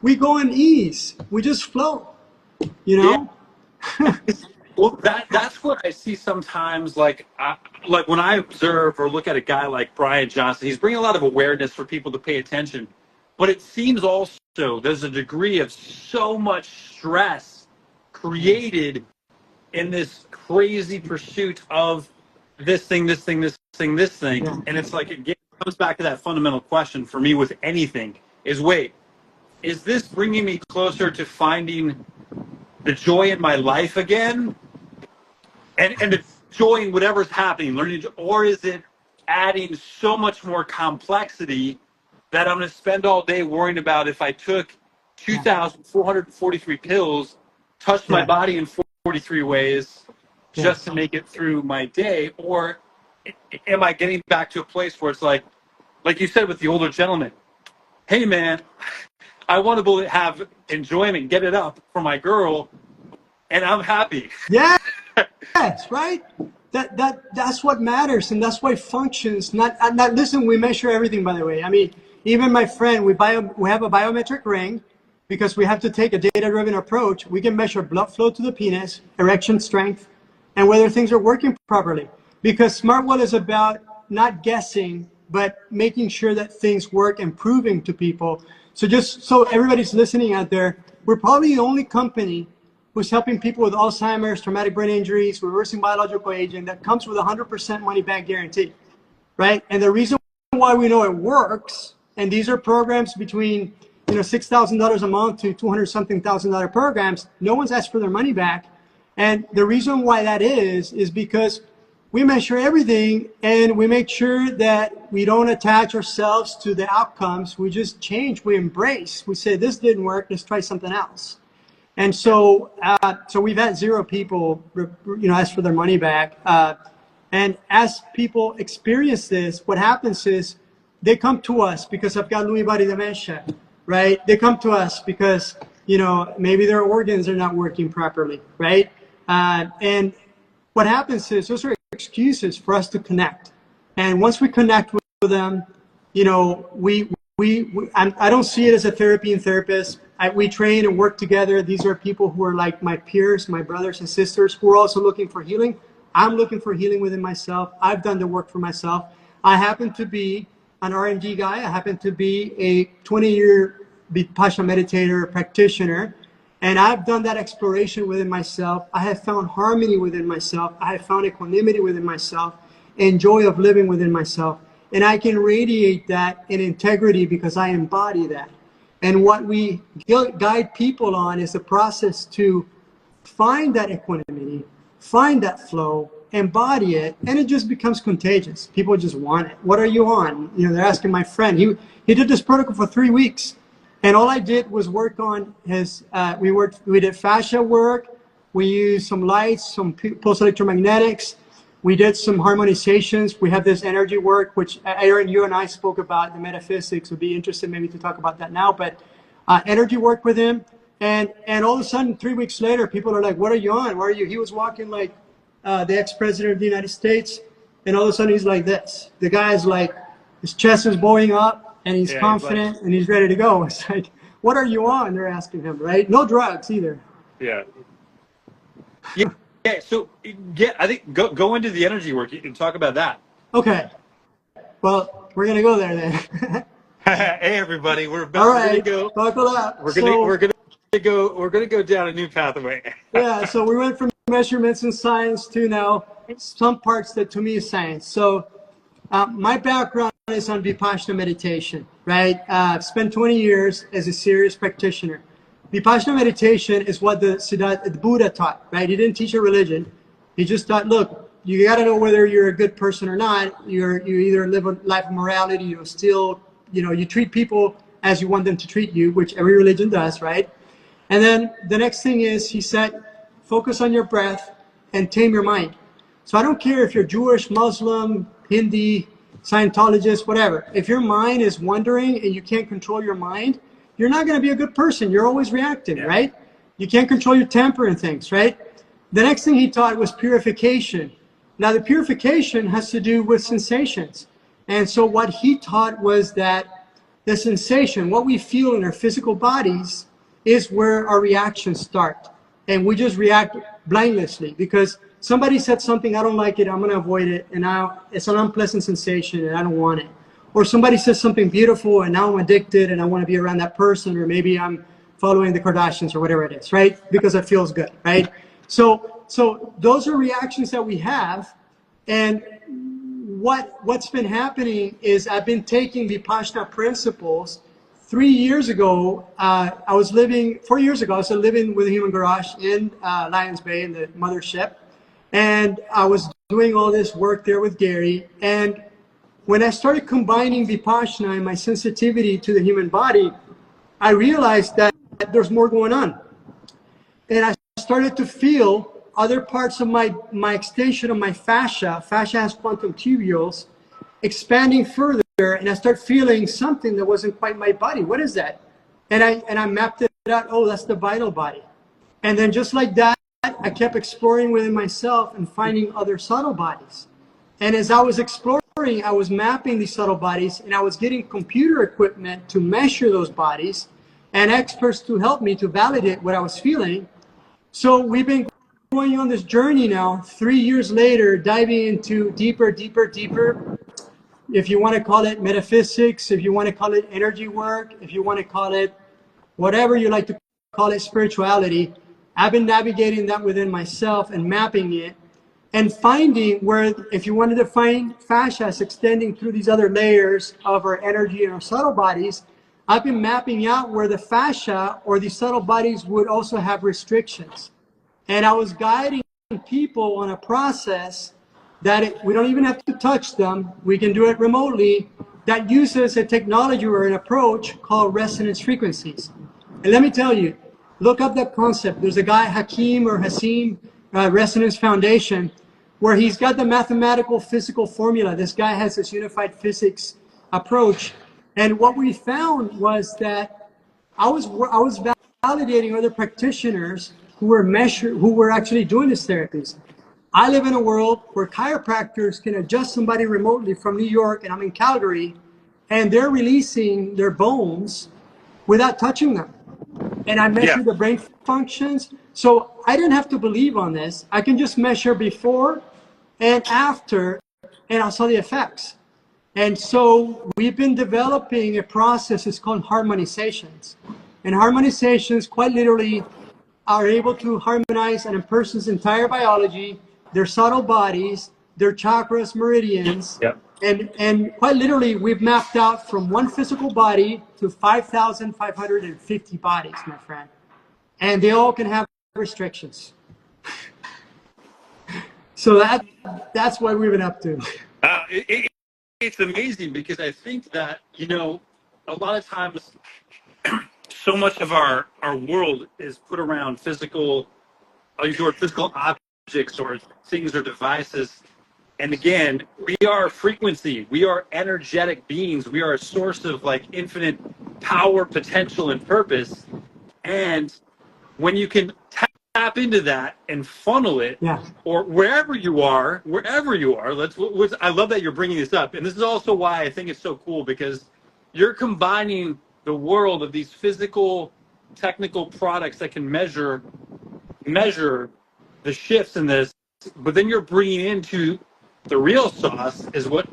we go in ease. We just flow, you know? Yeah. Well, that's what I see sometimes. Like when I observe or look at a guy like Brian Johnson, he's bringing a lot of awareness for people to pay attention. But it seems also there's a degree of so much stress created in this crazy pursuit of this thing, this thing, this thing, this thing. Yeah. And it's like, it comes back to that fundamental question for me with anything is, wait, is this bringing me closer to finding the joy in my life again? And enjoying whatever's happening, learning, or is it adding so much more complexity that I'm going to spend all day worrying about if I took 2,443 pills, touched my body in 43 ways just to make it through my day? Or am I getting back to a place where it's like you said with the older gentleman, hey man, I want to have enjoyment, get it up for my girl, and I'm happy. Yes, right? That's what matters, and that's why functions. Not listen. We measure everything, by the way. I mean, even my friend, we have a biometric ring because we have to take a data-driven approach. We can measure blood flow to the penis, erection strength, and whether things are working properly. Because Smartwell is about not guessing, but making sure that things work and proving to people. So just so everybody's listening out there, we're probably the only company who's helping people with Alzheimer's, traumatic brain injuries, reversing biological aging, that comes with a 100% money-back guarantee, right? And the reason why we know it works, and these are programs between $6,000 a month to $200-something thousand programs, no one's asked for their money back. And the reason why that is because we measure everything and we make sure that we don't attach ourselves to the outcomes. We just change, we embrace. We say, this didn't work, let's try something else. And so we've had 0 people, ask for their money back. And as people experience this, what happens is they come to us because I've got Lewy body dementia, right? They come to us because, maybe their organs are not working properly, right? And what happens is those are excuses for us to connect. And once we connect with them, I don't see it as a therapy and therapist. We train and work together. These are people who are like my peers, my brothers and sisters, who are also looking for healing. I'm looking for healing within myself. I've done the work for myself. I happen to be an R&D guy. I happen to be a 20-year Vipassana meditator practitioner. And I've done that exploration within myself. I have found harmony within myself. I have found equanimity within myself and joy of living within myself. And I can radiate that in integrity because I embody that. And what we guide people on is the process to find that equanimity, find that flow, embody it, and it just becomes contagious. People just want it. What are you on? They're asking my friend. He did this protocol for 3 weeks. And all I did was work on his, we did fascia work. We used some lights, some pulse electromagnetics. We did some harmonizations. We have this energy work, which Aaron, you and I spoke about the metaphysics. Would be interested maybe to talk about that now, but energy work with him. And all of a sudden, 3 weeks later, people are like, what are you on? Where are you? He was walking like the ex-president of the United States. And all of a sudden he's like this. The guy's like, his chest is blowing up and he's confident and he's ready to go. It's like, what are you on? They're asking him, right? No drugs either. Yeah. Yeah, so I think go into the energy work and talk about that. Okay. Well, we're gonna go there then. Hey everybody, we're about All to go. Buckle up. We're gonna go down a new pathway. Yeah, so we went from measurements and science to now some parts that to me is science. So my background is on Vipassana meditation, right? I've spent 20 years as a serious practitioner. Vipassana meditation is what the Buddha taught, right? He didn't teach a religion. He just taught, look, you got to know whether you're a good person or not. You either live a life of morality, you treat people as you want them to treat you, which every religion does, right? And then the next thing is, he said, focus on your breath and tame your mind. So I don't care if you're Jewish, Muslim, Hindi, Scientologist, whatever. If your mind is wandering and you can't control your mind, you're not going to be a good person. You're always reacting, right? You can't control your temper and things, right? The next thing he taught was purification. Now, the purification has to do with sensations. And so what he taught was that the sensation, what we feel in our physical bodies, is where our reactions start. And we just react blindlessly because somebody said something, I don't like it, I'm going to avoid it, and now it's an unpleasant sensation and I don't want it. Or somebody says something beautiful and now I'm addicted and I want to be around that person, or maybe I'm following the Kardashians or whatever it is, right? Because it feels good, right? So those are reactions that we have. And what's been happening is I've been taking Vipassana principles. 4 years ago, I was living with a Human Garage in Lions Bay in the mothership. And I was doing all this work there with Gary. And when I started combining Vipassana and my sensitivity to the human body, I realized that there's more going on. And I started to feel other parts of my extension of my fascia. Fascia has quantum tubules expanding further. And I start feeling something that wasn't quite my body. What is that? And I mapped it out. Oh, that's the vital body. And then just like that, I kept exploring within myself and finding other subtle bodies. And as I was exploring, I was mapping these subtle bodies, and I was getting computer equipment to measure those bodies and experts to help me to validate what I was feeling. So we've been going on this journey now, 3 years later, diving into deeper. If you want to call it metaphysics, if you want to call it energy work, if you want to call it whatever you like to call it, spirituality, I've been navigating that within myself and mapping it and finding where, if you wanted to find fascia extending through these other layers of our energy and our subtle bodies, I've been mapping out where the fascia or these subtle bodies would also have restrictions. And I was guiding people on a process that we don't even have to touch them. We can do it remotely, that uses a technology or an approach called resonance frequencies. And let me tell you, look up that concept. There's a guy, Hassim Resonance Foundation, where he's got the mathematical physical formula. This guy has this unified physics approach. And what we found was that I was validating other practitioners who were actually doing these therapies. I live in a world where chiropractors can adjust somebody remotely from New York, and I'm in Calgary, and they're releasing their bones without touching them. And I measure the brain functions. So I didn't have to believe on this. I can just measure before and after, and I saw the effects. And so we've been developing a process. It's called harmonizations. And harmonizations quite literally are able to harmonize a person's entire biology, their subtle bodies, their chakras, meridians. And quite literally, we've mapped out from one physical body to 5,550 bodies, my friend. And they all can have restrictions. So that's what we've been up to. It's amazing because I think that, a lot of times so much of our world is put around physical, I'll use the word physical objects or things or devices. And again, we are frequency. We are energetic beings. We are a source of infinite power, potential, and purpose. And when you can tap into that and funnel it, or wherever you are, I love that you're bringing this up. And this is also why I think it's so cool, because you're combining the world of these physical, technical products that can measure the shifts in this, but then you're bringing into the real sauce is what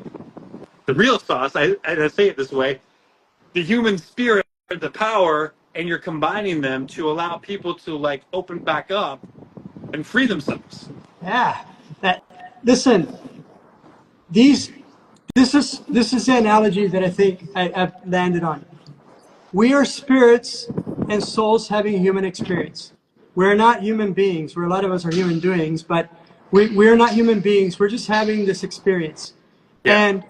the real sauce, I say it this way, the human spirit, the power, and you're combining them to allow people to open back up and free themselves. Yeah. Listen, this is the analogy that I think I've landed on. We are spirits and souls having a human experience. We're not human beings. A lot of us are human doings, but we're not human beings. We're just having this experience. And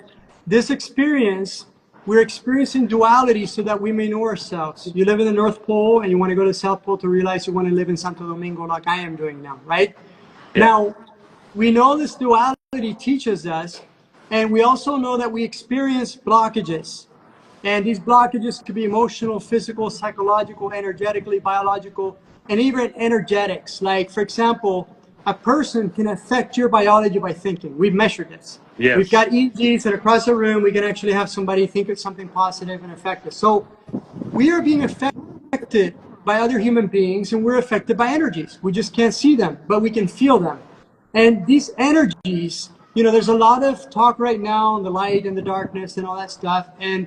this experience we're experiencing duality so that we may know ourselves. You live in the North Pole and you want to go to the South Pole to realize you want to live in Santo Domingo like I am doing now, right? Yeah. Now, we know this duality teaches us, and we also know that we experience blockages. And these blockages could be emotional, physical, psychological, energetically, biological, and even energetics. Like, for example, a person can affect your biology by thinking. We've measured this. Yes. We've got EEGs, and across the room, we can actually have somebody think of something positive and affect us. So we are being affected by other human beings, and we're affected by energies. We just can't see them, but we can feel them. And these energies, you know, there's a lot of talk right now on the light and the darkness and all that stuff. And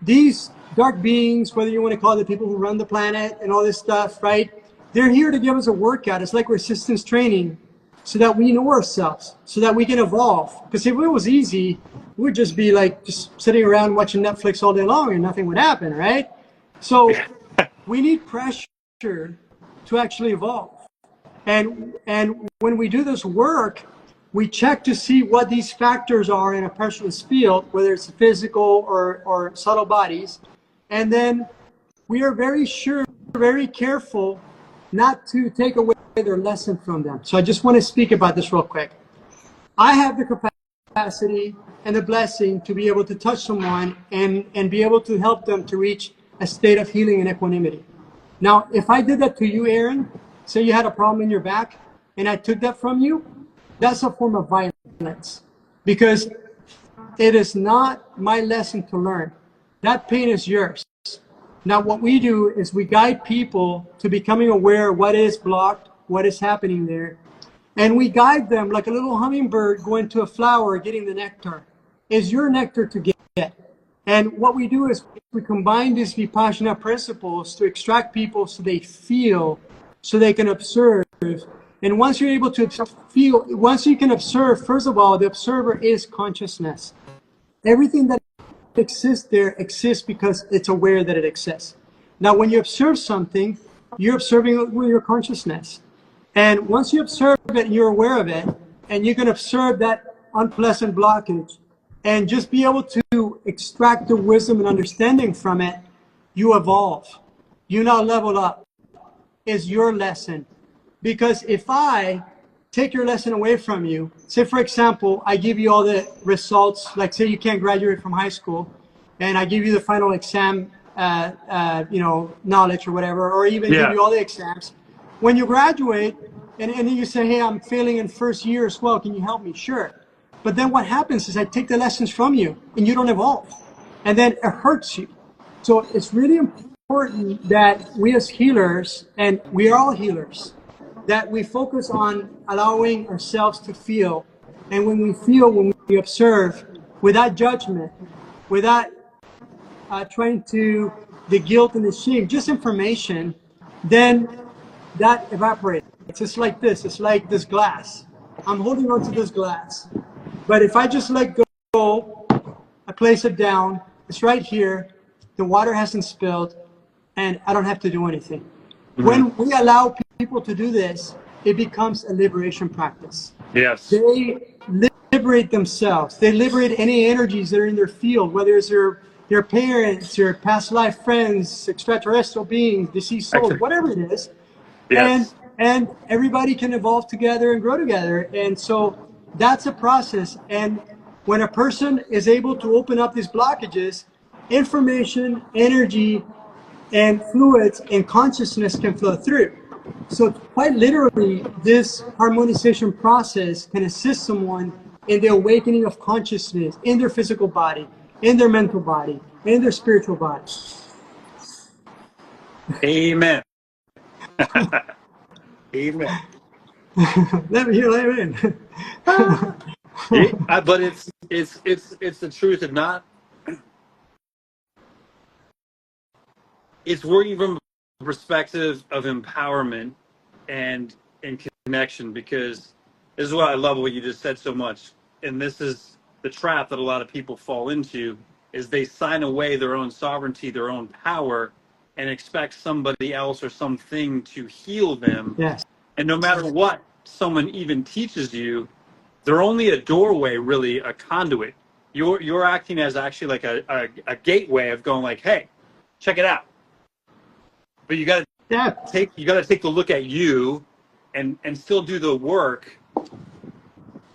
these dark beings, whether you want to call it the people who run the planet and all this stuff, right? They're here to give us a workout. It's like resistance training so that we know ourselves, so that we can evolve. Because if it was easy, we'd just be like just sitting around watching Netflix all day long and nothing would happen, right? So we need pressure to actually evolve. And when we do this work, we check to see what these factors are in a person's field, whether it's physical or subtle bodies. And then we are very sure, very careful not to take away their lesson from them. So I just want to speak about this real quick. I have the capacity and the blessing to be able to touch someone and be able to help them to reach a state of healing and equanimity. Now, if I did that to you, Aaron, say you had a problem in your back, and I took that from you, that's a form of violence, because it is not my lesson to learn. That pain is yours. Now, what we do is we guide people to becoming aware of what is blocked, what is happening there, and we guide them like a little hummingbird going to a flower getting the nectar. Is your nectar to get? And what we do is we combine these Vipassana principles to extract people so they feel, so they can observe. And once you're able to feel, once you can observe, first of all, the observer is consciousness. Everything that exists there exists because it's aware that it exists. Now, when you observe something, you're observing it with your consciousness. And once you observe it and you're aware of it, and you can observe that unpleasant blockage, and just be able to extract the wisdom and understanding from it, you evolve. You now level up. Is your lesson. Because if I take your lesson away from you, say for example, I give you all the results, like say you can't graduate from high school, and I give you the final exam, knowledge or whatever, or even give you all the exams. When you graduate, and then you say, hey, I'm failing in first year as well, can you help me? Sure. But then what happens is I take the lessons from you, and you don't evolve. And then it hurts you. So it's really important that we as healers, and we are all healers, that we focus on allowing ourselves to feel. And when we feel, when we observe, without judgment, without trying to, the guilt and the shame, just information, then that evaporates. It's like this. It's like this glass. I'm holding on to this glass. But if I just let go, I place it down, it's right here, the water hasn't spilled, and I don't have to do anything. Mm-hmm. When we allow people to do this, it becomes a liberation practice. Yes. They liberate themselves. They liberate any energies that are in their field, whether it's your parents, your past life friends, extraterrestrial beings, deceased souls, whatever it is. Yes. And everybody can evolve together and grow together. And so that's a process. And when a person is able to open up these blockages, information, energy, and fluids and consciousness can flow through. So quite literally, this harmonization process can assist someone in the awakening of consciousness in their physical body, in their mental body, in their spiritual body. Amen. Amen. Let me hear amen. But it's the truth, and not. It's working from a perspective of empowerment and connection, because this is what I love what you just said so much, and this is the trap that a lot of people fall into, is they sign away their own sovereignty, their own power, and expect somebody else or something to heal them. Yes. And no matter what someone even teaches you, they're only a doorway, really, a conduit. you're acting as actually like a gateway of going like, hey, check it out. But Yeah, you got to take a look at you, and still do the work.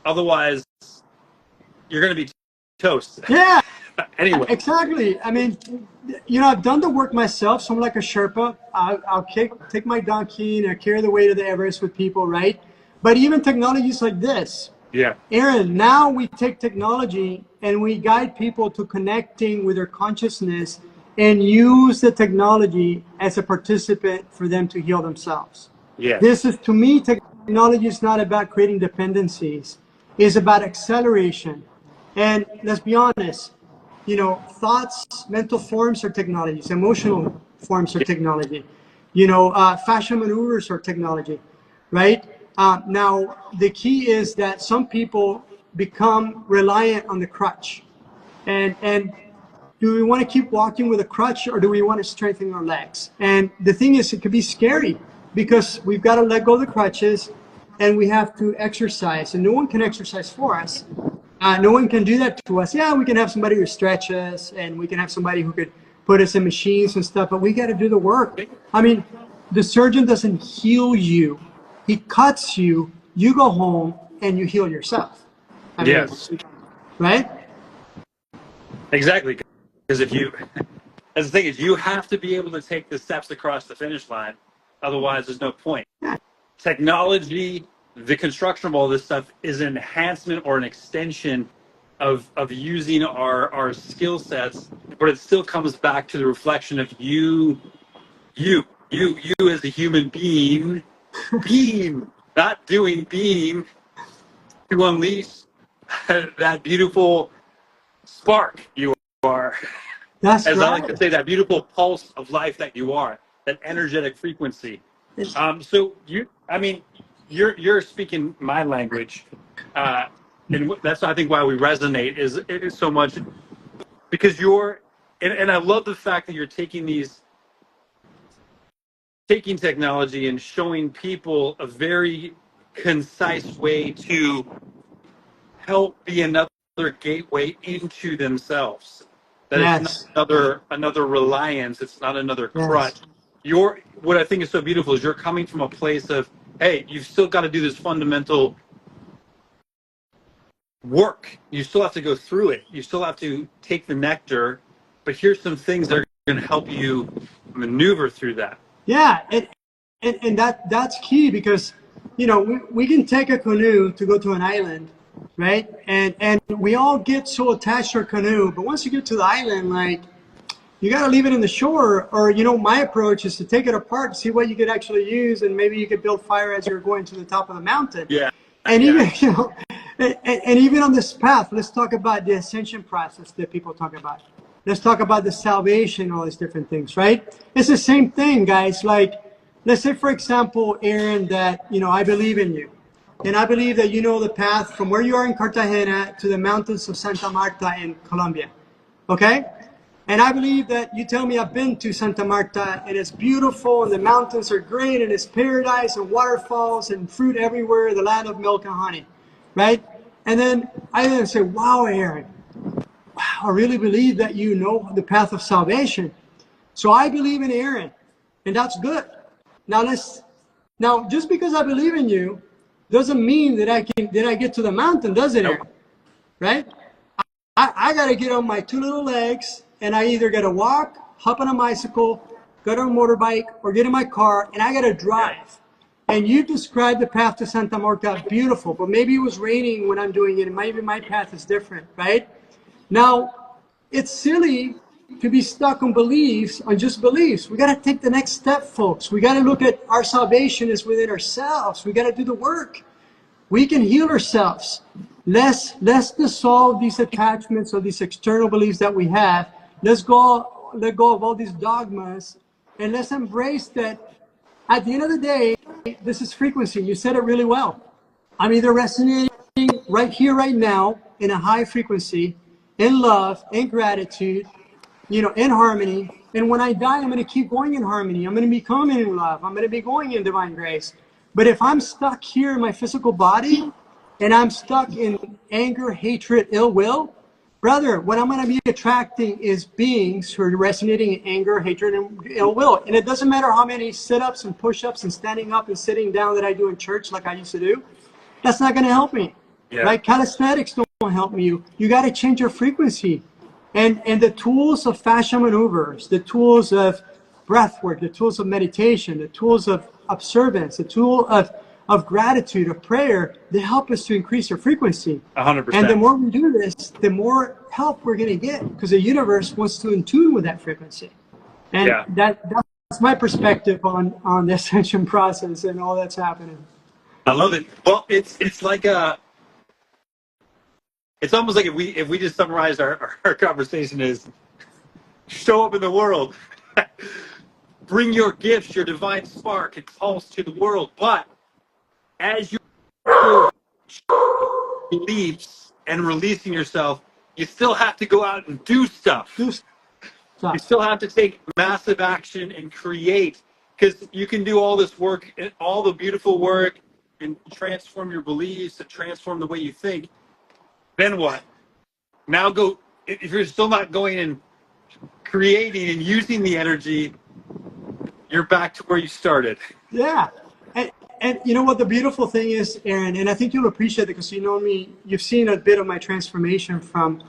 Otherwise, you're going to be toast. yeah, Anyway. exactly. I mean, I've done the work myself, so I'm like a Sherpa. I'll take my donkey and I carry the weight of the Everest with people, right? But even technologies like this, Yeah. Aaron, now we take technology and we guide people to connecting with their consciousness and use the technology as a participant for them to heal themselves. Yes. This is, to me, technology is not about creating dependencies. It's about acceleration. And let's be honest, thoughts, mental forms are technologies, emotional forms are technology, fashion maneuvers are technology, right? Now, the key is that some people become reliant on the crutch. And do we want to keep walking with a crutch or do we want to strengthen our legs? And the thing is, it could be scary because we've got to let go of the crutches and we have to exercise. And no one can exercise for us. No one can do that to us. Yeah, we can have somebody who stretch us and we can have somebody who could put us in machines and stuff, but we got to do the work. I mean, the surgeon doesn't heal you. He cuts you, you go home and you heal yourself. I mean, Yes. right? Exactly. Because if you, as the thing is, you have to be able to take the steps across the finish line. Otherwise, there's no point. Technology, the construction of all this stuff is an enhancement or an extension of using our skill sets, but it still comes back to the reflection of you as a human being, not doing being, to unleash that beautiful spark you are. That's As I like to right. say, that beautiful pulse of life that you are, that energetic frequency. So I mean, you're speaking my language, and that's I think why we resonate is so much because and I love the fact that you're taking technology and showing people a very concise way to help be another gateway into themselves. That it's not Yes. another reliance. It's not another Yes. crutch. What I think is so beautiful is you're coming from a place of, hey, you've still got to do this fundamental work. You still have to go through it. You still have to take the nectar, but here's some things that are going to help you maneuver through that. Yeah. And that's key because, we can take a canoe to go to an island, right? And we all get so attached to our canoe, but once you get to the island, like, you got to leave it in the shore. Or, my approach is to take it apart, see what you could actually use, and maybe you could build fire as you're going to the top of the mountain. Yeah, And yeah, even, and even on this path, let's talk about the ascension process that people talk about. Let's talk about the salvation, all these different things, right? It's the same thing, guys. Like, let's say, for example, Aaron, that, I believe in you. And I believe that you know the path from where you are in Cartagena to the mountains of Santa Marta in Colombia. Okay? And I believe that you tell me I've been to Santa Marta and it's beautiful and the mountains are great and it's paradise and waterfalls and fruit everywhere, the land of milk and honey, right? And then I then say, wow, Aaron, wow, I really believe that you know the path of salvation. So I believe in Aaron, and that's good. Now just because I believe in you doesn't mean that I get to the mountain, does it, nope, Aaron? Right? I got to get on my two little legs and I either got to walk, hop on a bicycle, go on a motorbike, or get in my car and I got to yeah, drive. And you described the path to Santa Marta beautiful, but maybe it was raining when I'm doing it and maybe my path is different, right? Now, it's silly to be stuck on beliefs, on just beliefs. We got to take the next step, folks. We got to look at our salvation is within ourselves. We got to do the work. We can heal ourselves. Let's dissolve these attachments or these external beliefs that we have. Let go of all these dogmas, and let's embrace that. At the end of the day, this is frequency. You said it really well. I'm either resonating right here, right now, in a high frequency, in love, in gratitude, in harmony. And when I die, I'm going to keep going in harmony. I'm going to be coming in love. I'm going to be going in divine grace. But if I'm stuck here in my physical body and I'm stuck in anger, hatred, ill will, brother, what I'm going to be attracting is beings who are resonating in anger, hatred, and ill will. And it doesn't matter how many sit-ups and push-ups and standing up and sitting down that I do in church like I used to do. That's not going to help me. Yeah. Right? Calisthenics don't help me. You got to change your frequency. And the tools of fascia maneuvers, the tools of breath work, the tools of meditation, the tools of observance, the tool of gratitude, of prayer, they help us to increase our frequency. 100%. And the more we do this, the more help we're going to get, because the universe wants to in tune with that frequency. And that's my perspective on the ascension process and all that's happening. I love it. Well, it's like it's almost like if we just summarize our conversation as show up in the world, bring your gifts, your divine spark, and pulse to the world. But as you're beliefs and releasing yourself, you still have to go out and do stuff. You still have to take massive action and create, because you can do all this work, and all the beautiful work, and transform your beliefs and transform the way you think. Then what? Now go, if you're still not going and creating and using the energy, you're back to where you started. Yeah. And you know what the beautiful thing is, Aaron, and I think you'll appreciate it because you know me, you've seen a bit of my transformation from,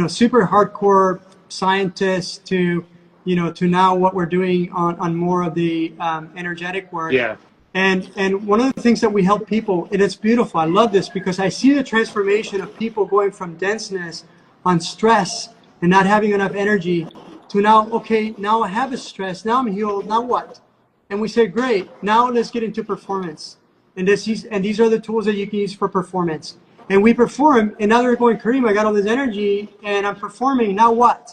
super hardcore scientist to, to now what we're doing on more of the energetic work. Yeah. And one of the things that we help people, and it's beautiful, I love this because I see the transformation of people going from denseness on stress and not having enough energy to now, okay, now I have a stress, now I'm healed, now what? And we say, great, now let's get into performance. And these are the tools that you can use for performance. And we perform, and now they're going, Karim, I got all this energy, and I'm performing, now what?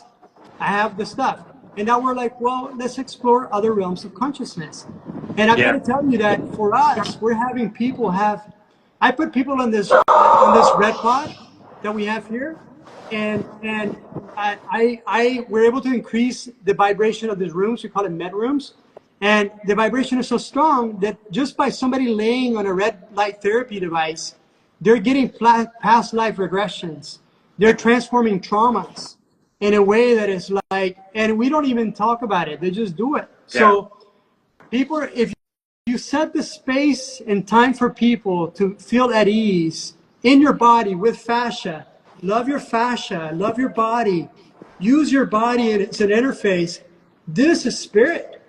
I have the stuff. And now we're like, well, let's explore other realms of consciousness. And I've got to tell you that for us, we're having people I put people on this red pod that we have here, and we're able to increase the vibration of these rooms. We call it med rooms. And the vibration is so strong that just by somebody laying on a red light therapy device, they're getting past life regressions. They're transforming traumas in a way that is like, and we don't even talk about it. They just do it. Yeah. So people, if you set the space and time for people to feel at ease in your body with fascia, love your fascia, love your body, use your body as an interface. This is spirit.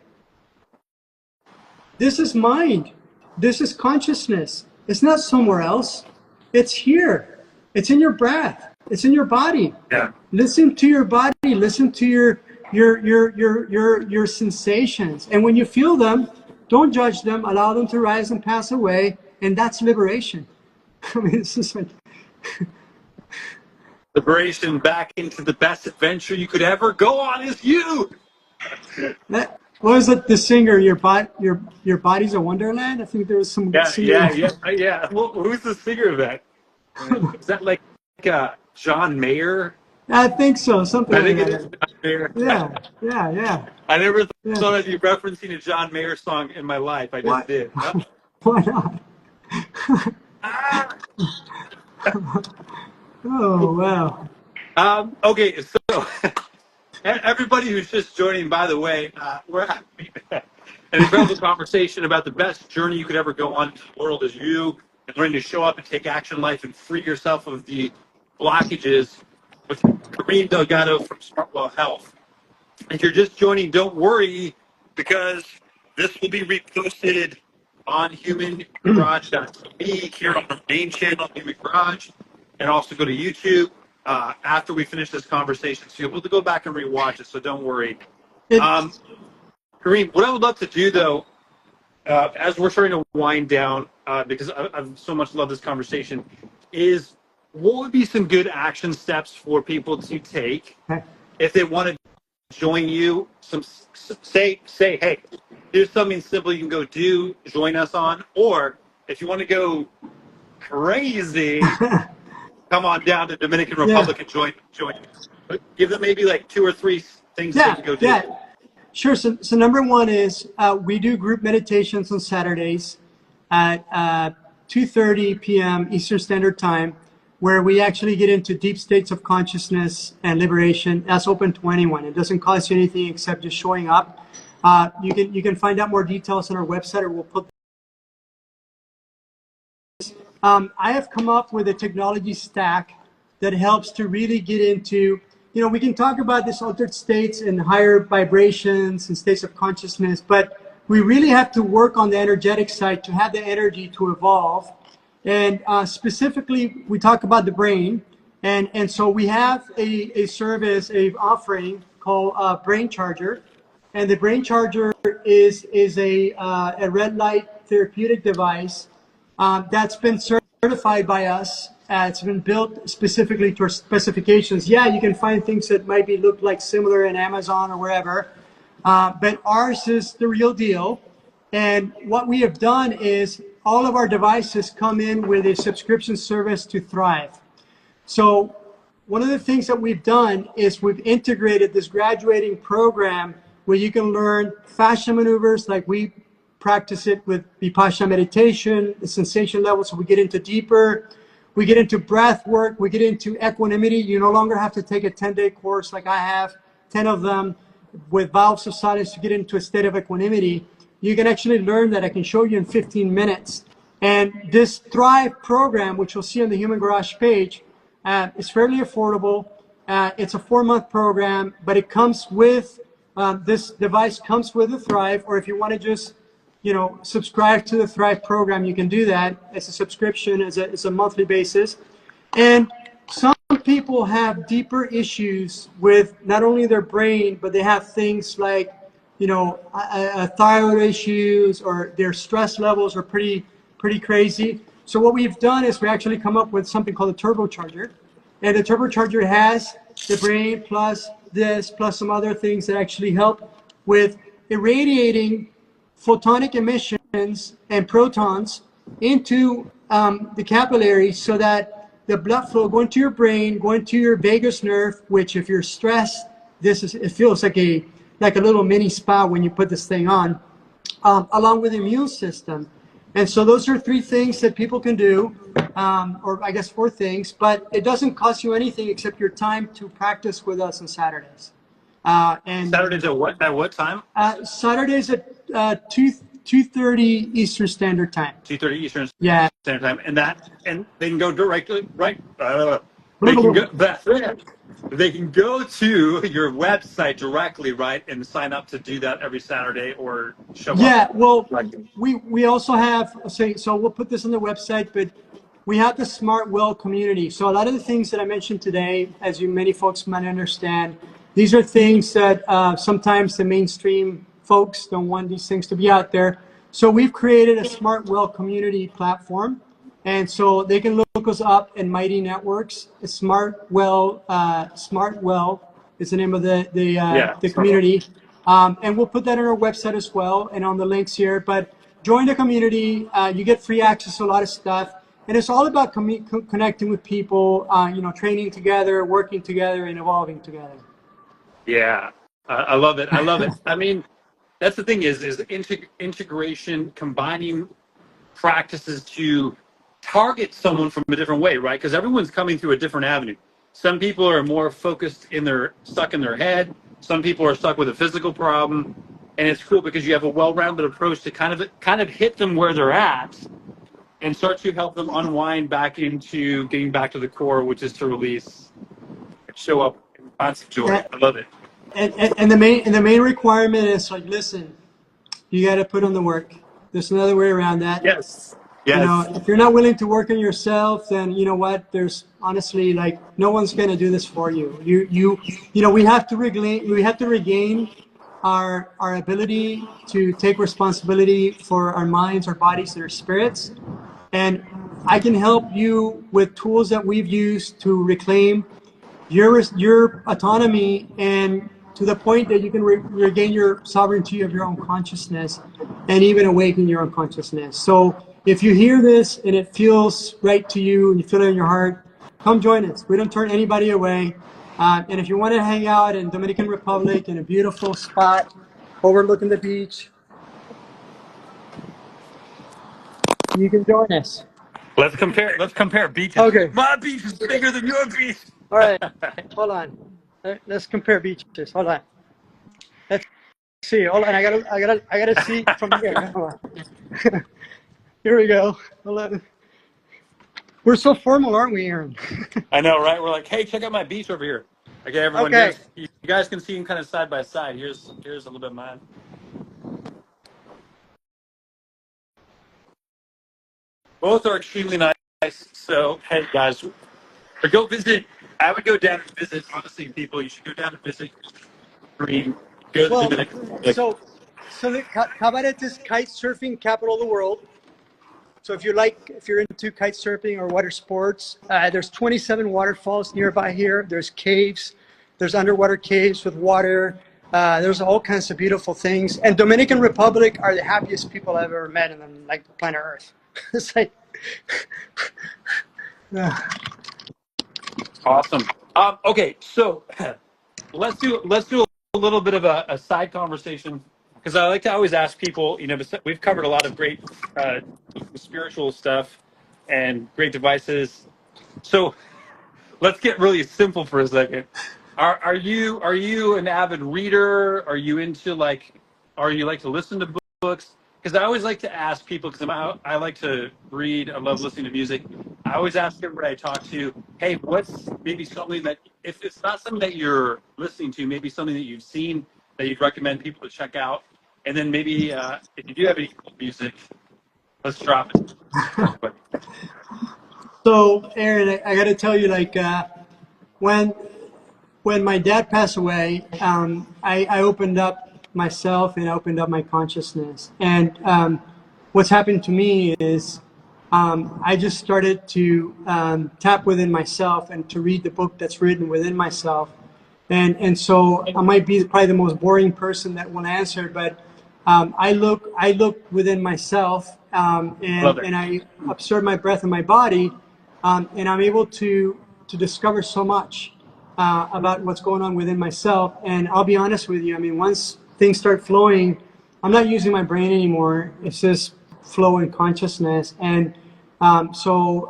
This is mind. This is consciousness. It's not somewhere else. It's here. It's in your breath. It's in your body. Yeah. Listen to your body. Listen to your sensations. And when you feel them, don't judge them. Allow them to rise and pass away. And that's liberation. I mean, it's just like liberation back into the best adventure you could ever go on is you. What was it? The singer, your body's a wonderland. I think there was some. Yeah. Well, who's the singer of that? Is that like John Mayer? I think so. Something. I think like it is John Mayer. Yeah. I never thought I'd be referencing a John Mayer song in my life. I just did. Why not? Oh wow. Okay, so. Everybody who's just joining, by the way, we're having an incredible conversation about the best journey you could ever go on in the world is you, and learning to show up and take action in life and free yourself of the blockages with Karim Delgado from Smartwell Health. If you're just joining, don't worry, because this will be reposted on humangarage.tv, here on our main channel, Human Garage, and also go to YouTube. After we finish this conversation, so you'll be able to go back and rewatch it, so don't worry. Karim, what I would love to do, though, as we're starting to wind down, because I've so much loved this conversation, is what would be some good action steps for people to take if they want to join you? Say, hey, here's something simple you can go do, join us on, or if you want to go crazy, come on down to Dominican Republic and join. But give them maybe like 2 or 3 things they can go do. Yeah. Sure. So number one is we do group meditations on Saturdays at 2:30 p.m. Eastern Standard Time. where we actually get into deep states of consciousness and liberation. That's open to anyone. It doesn't cost you anything except just showing up. You can find out more details on our website, or we'll put. I have come up with a technology stack that helps to really get into, we can talk about this altered states and higher vibrations and states of consciousness, but we really have to work on the energetic side to have the energy to evolve. And specifically, we talk about the brain. And so we have a service, a offering called Brain Charger. And the Brain Charger is a red light therapeutic device that's been certified by us. It's been built specifically to our specifications. Yeah, you can find things that might look like similar in Amazon or wherever, but ours is the real deal. And what we have done is all of our devices come in with a subscription service to Thrive. So one of the things that we've done is we've integrated this graduating program where you can learn fascia maneuvers like we practice it with Vipassana meditation, the sensation levels. So we get into deeper, we get into breath work, we get into equanimity. You no longer have to take a 10-day course like I have, 10 of them with valves of silence to get into a state of equanimity. You can actually learn that. I can show you in 15 minutes. And this Thrive program, which you'll see on the Human Garage page, is fairly affordable. It's a 4-month program, but it comes with, this device comes with the Thrive, or if you want to just subscribe to the Thrive program, you can do that as a subscription, as a monthly basis. And some people have deeper issues with not only their brain, but they have things like, thyroid issues, or their stress levels are pretty crazy. So what we've done is we actually come up with something called a turbocharger. And the turbocharger has the brain plus this, plus some other things that actually help with irradiating photonic emissions and protons into the capillaries, so that the blood flow going to your brain, going to your vagus nerve, which if you're stressed, it feels like a little mini spa when you put this thing on, along with the immune system. And so those are 3 things that people can do, or I guess 4 things, but it doesn't cost you anything except your time to practice with us on Saturdays. And Saturdays at what time? Saturdays at 2:30 Eastern Standard Time. 2:30 Eastern Yeah. Standard Time, and they can go directly right. They can go. They can go to your website directly, right, and sign up to do that every Saturday or show up. Yeah. Well, we also have, so we'll put this on the website, but we have the Smartwell community. So a lot of the things that I mentioned today, as many folks might understand, these are things that sometimes the mainstream folks don't want these things to be out there. So we've created a Smartwell community platform. And so they can look us up in Mighty Networks. Smartwell is the name of the community. And we'll put that on our website as well and on the links here. But join the community. You get free access to a lot of stuff. And it's all about connecting with people, training together, working together, and evolving together. Yeah, I love it. I love it. I mean, that's the thing is integration, combining practices to target someone from a different way, right? Because everyone's coming through a different avenue. Some people are more focused stuck in their head. Some people are stuck with a physical problem, and it's cool because you have a well-rounded approach to kind of hit them where they're at, and start to help them unwind back into getting back to the core, which is to release, show up, and find some joy. I love it. And the main requirement is like, listen, you got to put on the work. There's another way around that. Yes. Yes. If you're not willing to work on yourself, then you know what? There's honestly no one's going to do this for you. We have to regain our ability to take responsibility for our minds, our bodies, and our spirits. And I can help you with tools that we've used to reclaim your autonomy, and to the point that you can regain your sovereignty of your own consciousness and even awaken your own consciousness. So if you hear this and it feels right to you and you feel it in your heart, come join us. We don't turn anybody away. And if you want to hang out in Dominican Republic in a beautiful spot overlooking the beach, you can join us. Let's compare. Let's compare beaches. Okay. My beach is bigger than your beach. All right. Hold on. Let's compare beaches. Hold on. Let's see. Hold on. I gotta see from here. Hold on. Here we go. Hold on. We're so formal, aren't we, Aaron? I know, right? We're like, hey, check out my beach over here. Okay, everyone. Okay. Here's you guys can see them kind of side by side. Here's a little bit of mine. Both are extremely nice. So, hey, guys, or go visit. I would go down and visit. Honestly, people, you should go down and visit Green. Go to the Well, Dominican. so Cabaret is kite surfing capital of the world. So if you're into kite surfing or water sports, there's 27 waterfalls nearby here. There's caves, there's underwater caves with water. There's all kinds of beautiful things. And Dominican Republic are the happiest people I've ever met in like planet Earth. It's like, Awesome. Okay, so let's do a little bit of a side conversation because I like to always ask people. We've covered a lot of great spiritual stuff and great devices. So let's get really simple for a second. Are you an avid reader? Are you into are you like to listen to books? Because I always like to ask people because I like to read. I love listening to music. I always ask everybody I talk to, hey, what's maybe something that if it's not something that you're listening to, maybe something that you've seen that you'd recommend people to check out, and then maybe if you do have any music, let's drop it. so Aaron, I got to tell you, like, when when my dad passed away, I opened up myself and I opened up my consciousness. And what's happened to me is I just started to tap within myself and to read the book that's written within myself. And so I might be probably the most boring person that will answer, but I look within myself Love it. and I observe my breath and my body, and I'm able to discover so much about what's going on within myself. And I'll be honest with you. I mean, once things start flowing, I'm not using my brain anymore. It's just flow and consciousness. And so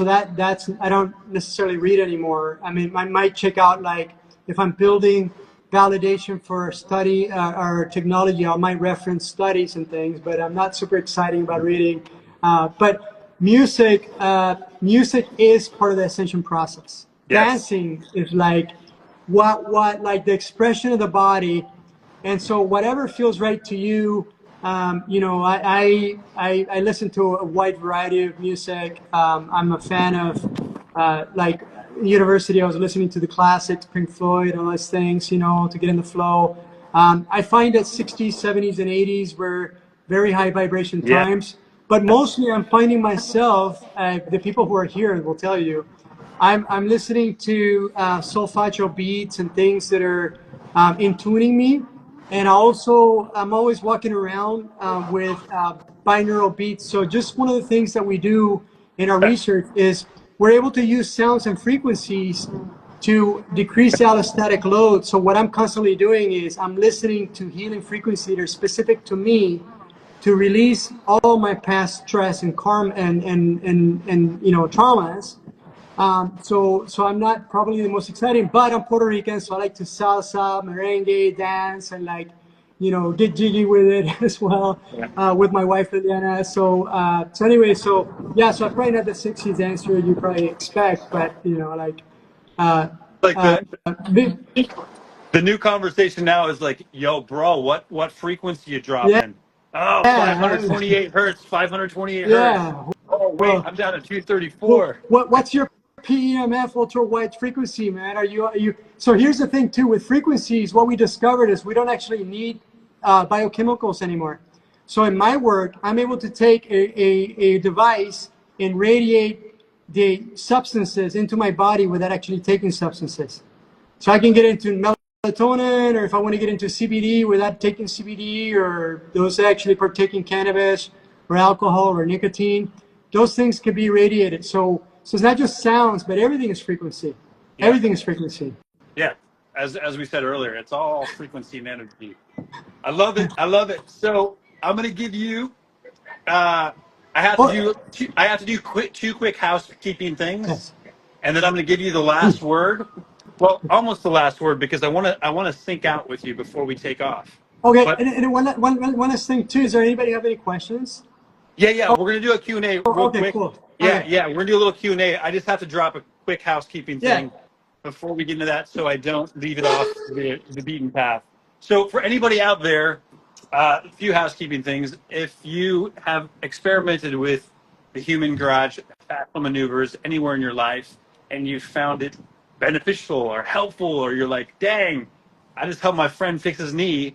that's I don't necessarily read anymore. I mean, I might check out like if I'm building validation for study or technology, I might reference studies and things, but I'm not super excited about reading. But music is part of the ascension process. Yes. Dancing is like what like the expression of the body, and so whatever feels right to you. I listen to a wide variety of music. I'm a fan of like university. I was listening to the classics, Pink Floyd, all those things, to get in the flow. I find that 60s, 70s, and 80s were very high vibration Yeah. times. But mostly, I'm finding myself. The people who are here will tell you, I'm listening to solfeggio beats and things that are in tuning me. And also, I'm always walking around with binaural beats. So just one of the things that we do in our research is we're able to use sounds and frequencies to decrease allostatic load. So what I'm constantly doing is I'm listening to healing frequencies that are specific to me to release all my past stress and karma and traumas. So I'm not probably the most exciting, but I'm Puerto Rican, so I like to salsa, merengue, dance, and like, get jiggy with it as well with my wife Liliana. So anyway, so yeah, so I'm probably not the sexiest dancer you probably expect, but like, uh, Like uh, big, the new conversation now is like, yo, bro, what frequency you yeah, dropping? Oh, yeah, 528 hertz, 528 hertz. yeah. Oh, wait, Well, I'm down to Well, 234. what's your PEMF ultra wide frequency, man? Are you? So here's the thing too with frequencies. What we discovered is we don't actually need biochemicals anymore. So in my work, I'm able to take a device and radiate the substances into my body without actually taking substances. So I can get into melatonin, or if I want to get into CBD without taking CBD, or those actually partaking cannabis or alcohol or nicotine, those things can be radiated. So it's not just sounds, but everything is frequency. Yeah, Everything is frequency. yeah. As we said earlier, it's all frequency and energy. I love it. I love it. So I'm gonna give you I have to Oh, do two quick housekeeping things, yes. and then I'm going to give you the last word. Well, almost the last word because I want to sync out with you before we take off. Okay, But and one last thing too. Is there anybody have any questions? yeah, we're going to do a Q&A real Okay, quick. cool. Yeah, Okay, we're going to do a little Q&A. I just have to drop a quick housekeeping yeah. thing before we get into that so I don't leave it off the beaten path. So for anybody out there, a few housekeeping things. If you have experimented with the human garage fascial maneuvers anywhere in your life and you found it beneficial or helpful, or you're like, dang, I just helped my friend fix his knee,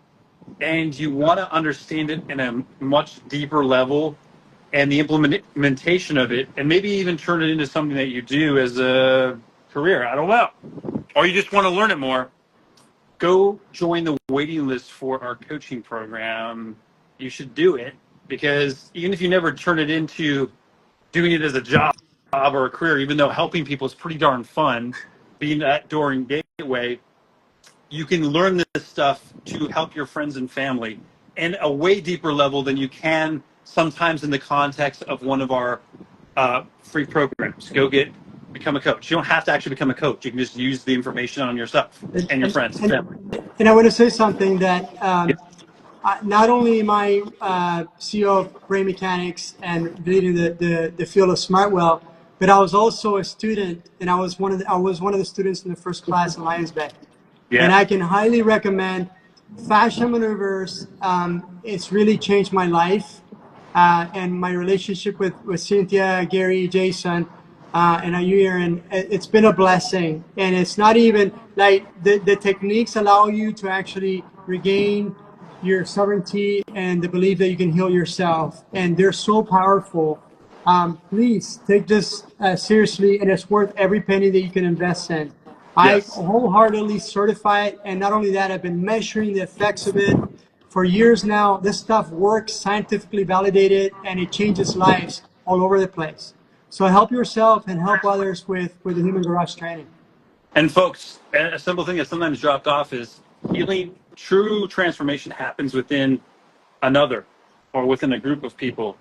and you want to understand it in a much deeper level and the implementation of it, and maybe even turn it into something that you do as a career. I don't know. Or you just want to learn it more, go join the waiting list for our coaching program. You should do it, because even if you never turn it into doing it as a job or a career, even though helping people is pretty darn fun, being that door and gateway, you can learn this stuff to help your friends and family in a way deeper level than you can sometimes in the context of one of our free programs. Become a coach. You don't have to actually become a coach. You can just use the information on yourself And, and your and, friends and and, family. and I want to say something that Yeah. not only am I CEO of Brain Mechanics and leading the field of Smartwell, but I was also a student, and I was one of the students in the first class in Lions Bay. And Yeah. I can highly recommend Fashion Maneuvers. It's really changed my life and my relationship with Cynthia, Gary, Jason, and Ayuir. And it's been a blessing. And it's not even like the techniques allow you to actually regain your sovereignty and the belief that you can heal yourself. And they're so powerful. Please take this seriously, and it's worth every penny that you can invest in. I Yes. wholeheartedly certify it, and not only that, I've been measuring the effects of it for years now. This stuff works, scientifically validated, and it changes lives all over the place. So help yourself and help others with the Human Garage training. And folks, a simple thing that sometimes dropped off is healing. True transformation happens within another or within a group of people.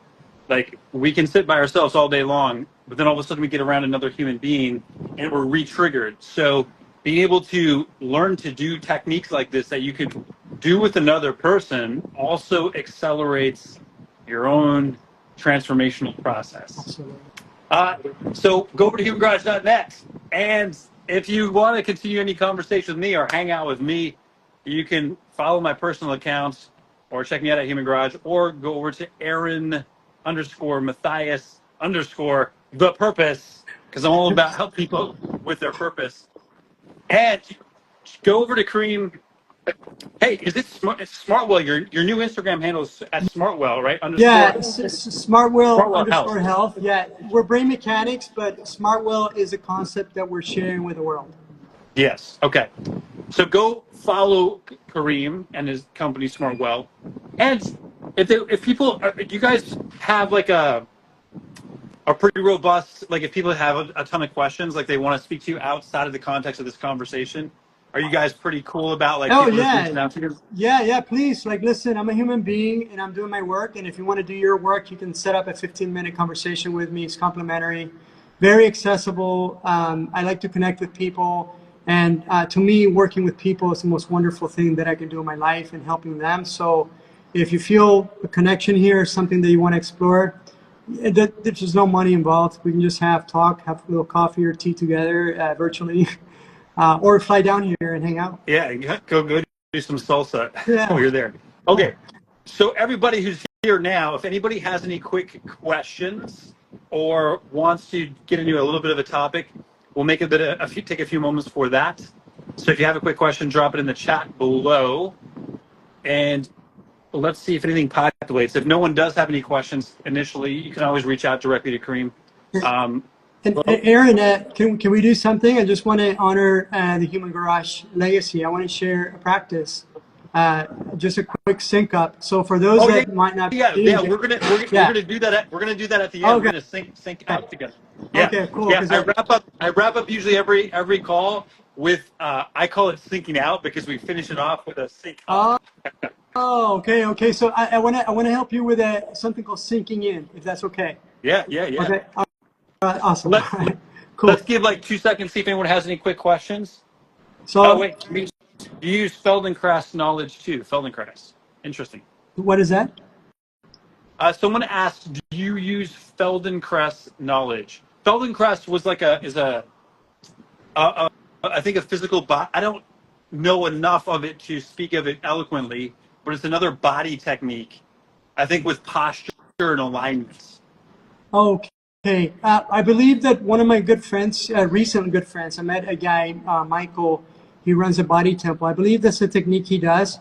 Like, we can sit by ourselves all day long, but then all of a sudden we get around another human being and we're re-triggered. So being able to learn to do techniques like this that you could do with another person also accelerates your own transformational process. Absolutely. Uh, so go over to humangarage.net. And if you want to continue any conversation with me or hang out with me, you can follow my personal accounts or check me out at Human Garage, or go over to Aaron _ Mathias _ the purpose, because I'm all about help people with their purpose. And go over to Kareem. Hey, is it Smartwell? Your new Instagram handle is at Smartwell, right? Yeah, Underscore Smartwell Smartwell Health. _ health. Yeah, we're brain mechanics, but Smartwell is a concept that we're sharing with the world. Yes. Okay. So go follow Kareem and his company Smartwell. And if people do you guys have like a pretty robust, like, if people have a ton of questions, like they want to speak to you outside of the context of this conversation, are you guys pretty cool about like Oh people just yeah, reaching out to you? yeah. Please, like, listen. I'm a human being, and I'm doing my work. And if you want to do your work, you can set up a 15-minute conversation with me. It's complimentary, very accessible. I like to connect with people, and to me, working with people is the most wonderful thing that I can do in my life, and helping them. So, if you feel a connection here, something that you want to explore, there's no money involved. We can just have a little coffee or tea together virtually, or fly down here and hang out. Yeah, go do some salsa while Yeah. you're there. Okay. So everybody who's here now, if anybody has any quick questions or wants to get into a little bit of a topic, we'll make take a few moments for that. So if you have a quick question, drop it in the chat below, and let's see if anything populates. If no one does have any questions initially, you can always reach out directly to Kareem. Um, And Aaron, can we do something? I just want to honor the Human Garage legacy. I want to share a practice, just a quick sync up. So for those oh yeah, that might not be, yeah. We're gonna do that. We're gonna do that at the end. We're okay, gonna sync out together. Yeah, okay, cool. yeah. Because I wrap up usually every call with I call it syncing out, because we finish it off with a sync up. Oh, okay, okay. So I wanna help you with something called sinking in, if that's okay. Yeah, yeah, yeah. Okay. All right, awesome. All Let's right, let's cool. give like 2 seconds, see if anyone has any quick questions. Oh So wait, you use Feldenkrais knowledge too. Feldenkrais. Interesting. what is that? Someone asked, "Do you use Feldenkrais knowledge?" Feldenkrais was like a I think a physical body. I don't know enough of it to speak of it eloquently, but it's another body technique. I think with posture and alignments. Okay. I believe that one of my good friends, recent good friends, I met a guy, Michael. He runs a body temple. I believe that's the technique he does.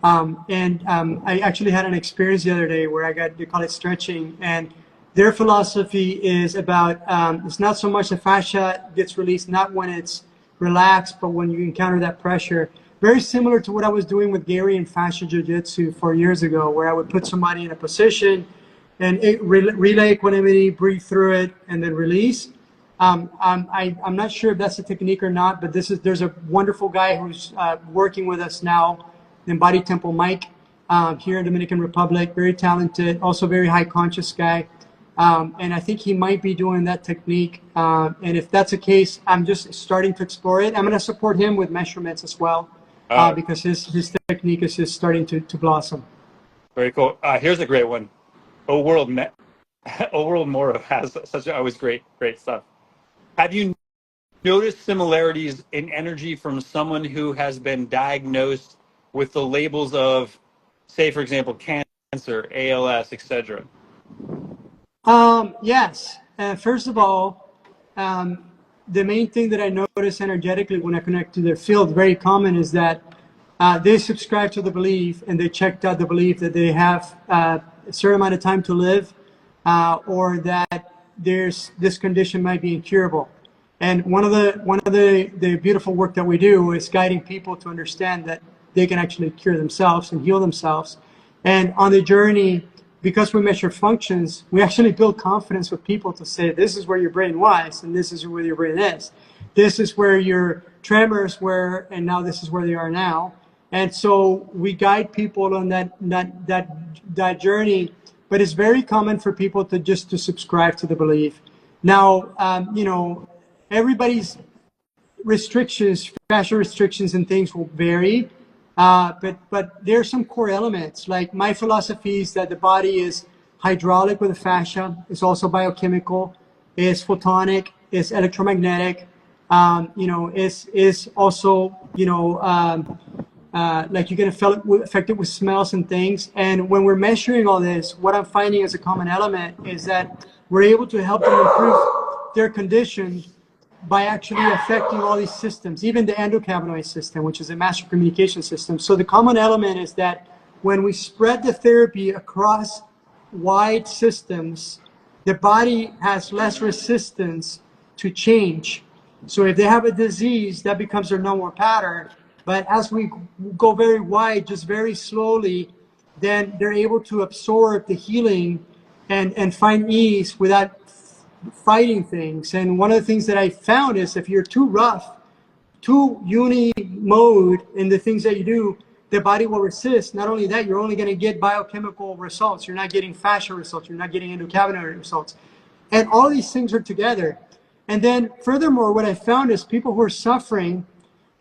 And I actually had an experience the other day where they call it stretching. And their philosophy is about, it's not so much the fascia gets released, not when it's relaxed, but when you encounter that pressure. Very similar to what I was doing with Gary in fascia jiu-jitsu 4 years ago, where I would put somebody in a position and relay equanimity, breathe through it, and then release. I'm not sure if that's a technique or not, but there's a wonderful guy who's working with us now in Body Temple, Mike, here in Dominican Republic, very talented, also very high conscious guy. And I think he might be doing that technique. And if that's the case, I'm just starting to explore it. I'm going to support him with measurements as well, Uh, because his technique is just starting to blossom. Very cool. Here's a great one. O World O World Moro has such always great stuff. Have you noticed similarities in energy from someone who has been diagnosed with the labels of, say, for example, cancer, ALS, etc.? Yes. First of all, the main thing that I notice energetically when I connect to their field, very common, is that they subscribe to the belief and they checked out the belief that they have a certain amount of time to live, or that this condition might be incurable. And one of the beautiful work that we do is guiding people to understand that they can actually cure themselves and heal themselves. And on the journey, because we measure functions, we actually build confidence with people to say, this is where your brain was, and this is where your brain is. This is where your tremors were, and now this is where they are now. And so we guide people on that journey, but it's very common for people to subscribe to the belief. Now, everybody's restrictions, fascia restrictions and things will vary. But there are some core elements. Like my philosophy is that the body is hydraulic with the fascia. It's also biochemical. It's photonic. It's electromagnetic. Is also like you can affect it with smells and things. And when we're measuring all this, what I'm finding as a common element is that we're able to help them improve their condition by actually affecting all these systems, even the endocannabinoid system, which is a master communication system. So the common element is that when we spread the therapy across wide systems, the body has less resistance to change. So if they have a disease, that becomes their normal pattern. But as we go very wide, just very slowly, then they're able to absorb the healing and find ease without fighting things. And one of the things that I found is if you're too rough, too uni mode in the things that you do, the body will resist. Not only that, you're only going to get biochemical results. You're not getting fascia results. You're not getting endocannabinoid results. And all these things are together. And then furthermore, what I found is people who are suffering,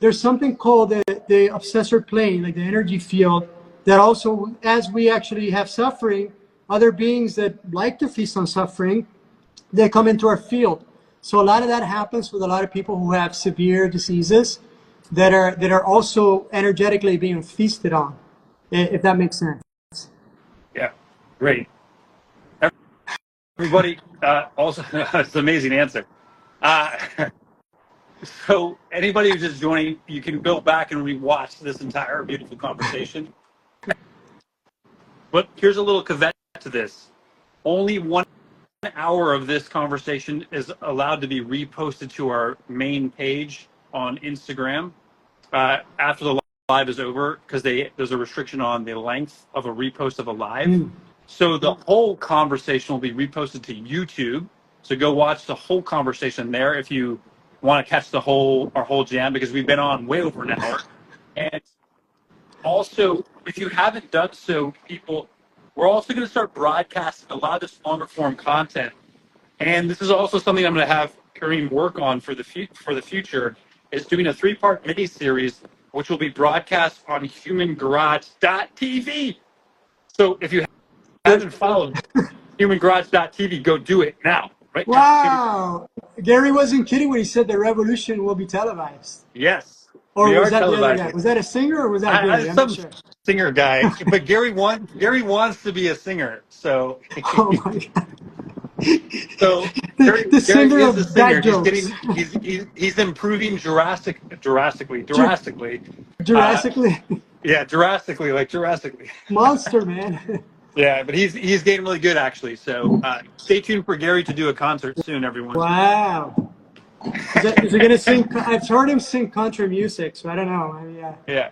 there's something called the obsessor plane, like the energy field, that also, as we actually have suffering, other beings that like to feast on suffering, they come into our field. So a lot of that happens with a lot of people who have severe diseases that are also energetically being feasted on, if that makes sense. Yeah, great. Everybody, also, it's an amazing answer. Uh, so anybody who's just joining, you can go back and rewatch this entire beautiful conversation. But here's a little caveat to this. Only 1 hour of this conversation is allowed to be reposted to our main page on Instagram after the live is over, because there's a restriction on the length of a repost of a live. Mm. So the whole conversation will be reposted to YouTube. So go watch the whole conversation there if you want to catch our whole jam, because we've been on way over an hour. And also, if you haven't done so, people, we're also going to start broadcasting a lot of this longer form content. And this is also something I'm going to have Kareem work on for the future, is doing a 3-part mini series, which will be broadcast on humangarage.tv. So if you haven't followed humangarage.tv, go do it now, right now. Wow. Gary wasn't kidding when he said the revolution will be televised. Yes, Or we was are that the other guy? televising. Was that a singer or was that Gary? I'm not Some sure. singer guy, but Gary wants to be a singer, so Oh my God. so The Gary singer is a of bad singer. jokes. He's improving drastically. Jur- Uh, Jurassically. yeah, drastically. Monster, man. Yeah, but he's getting really good actually. So stay tuned for Gary to do a concert soon, everyone. Wow. Is he going to sing? I've heard him sing country music, so I don't know. I mean, yeah. Yeah.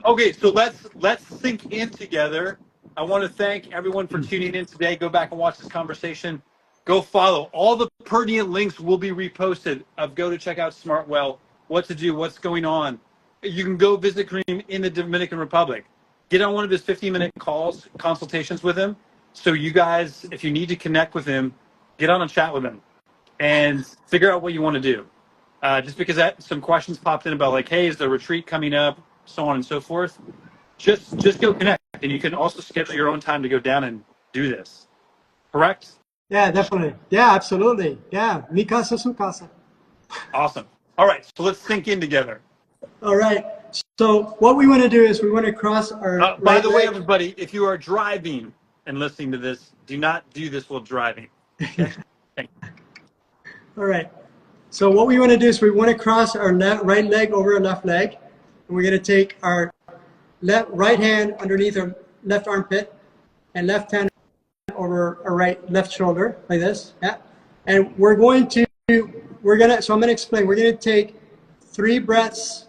Okay, so let's sink in together. I want to thank everyone for tuning in today. Go back and watch this conversation. Go follow. All the pertinent links will be reposted of go to check out Smartwell, what to do, what's going on. You can go visit Kareem in the Dominican Republic. Get on one of his 15-minute consultations with him. So you guys, if you need to connect with him, get on a chat with him and figure out what you want to do. Just because some questions popped in about like, hey, is the retreat coming up, so on and so forth. Just go connect, and you can also schedule your own time to go down and do this. Correct? Yeah, definitely. Yeah, absolutely. Yeah, mi casa, su casa. Awesome. All right, so let's sink in together. All right. So what we want to do is we want to cross our By right the way, leg. everybody, if you are driving and listening to this, do not do this while driving. Okay? Thank you. All right. So what we want to do is we want to cross our right leg over our left leg. And we're going to take our right hand underneath our left armpit and left hand over our left shoulder like this. Yeah. And so I'm going to explain. We're going to take 3 breaths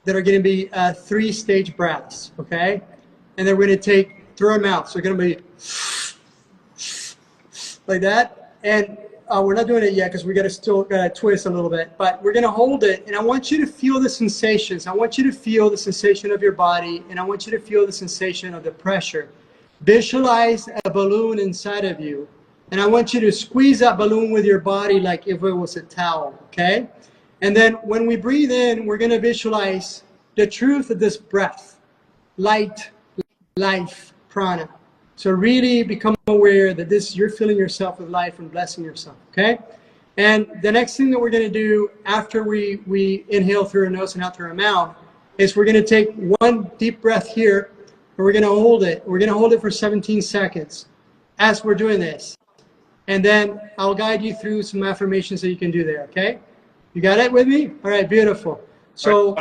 that are going to be 3-stage breaths. Okay. And then we're going to take through our mouth. So we're going to be like that. And we're not doing it yet because we still got to twist a little bit, but we're going to hold it. And I want you to feel the sensations. I want you to feel the sensation of your body, and I want you to feel the sensation of the pressure. Visualize a balloon inside of you, and I want you to squeeze that balloon with your body like if it was a towel, okay? And then when we breathe in, we're going to visualize the truth of this breath, light, life, prana. So really become aware that you're filling yourself with life and blessing yourself, okay? And the next thing that we're going to do after we inhale through our nose and out through our mouth is we're going to take one deep breath here, and we're going to hold it. We're going to hold it for 17 seconds as we're doing this. And then I'll guide you through some affirmations that you can do there, okay? You got it with me? All right, beautiful. So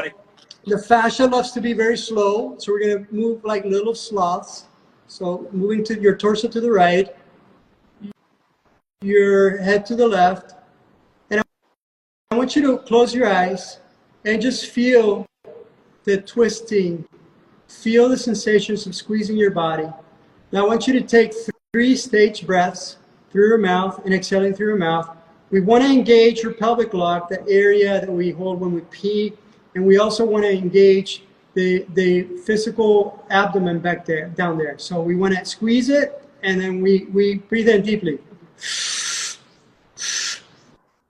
the fascia loves to be very slow, so we're going to move like little sloths. So moving to your torso to the right, your head to the left. And I want you to close your eyes and just feel the twisting. Feel the sensations of squeezing your body. Now I want you to take 3-stage breaths through your mouth and exhaling through your mouth. We want to engage your pelvic block, that area that we hold when we pee. And we also want to engage the physical abdomen back there, down there. So we want to squeeze it, and then we breathe in deeply.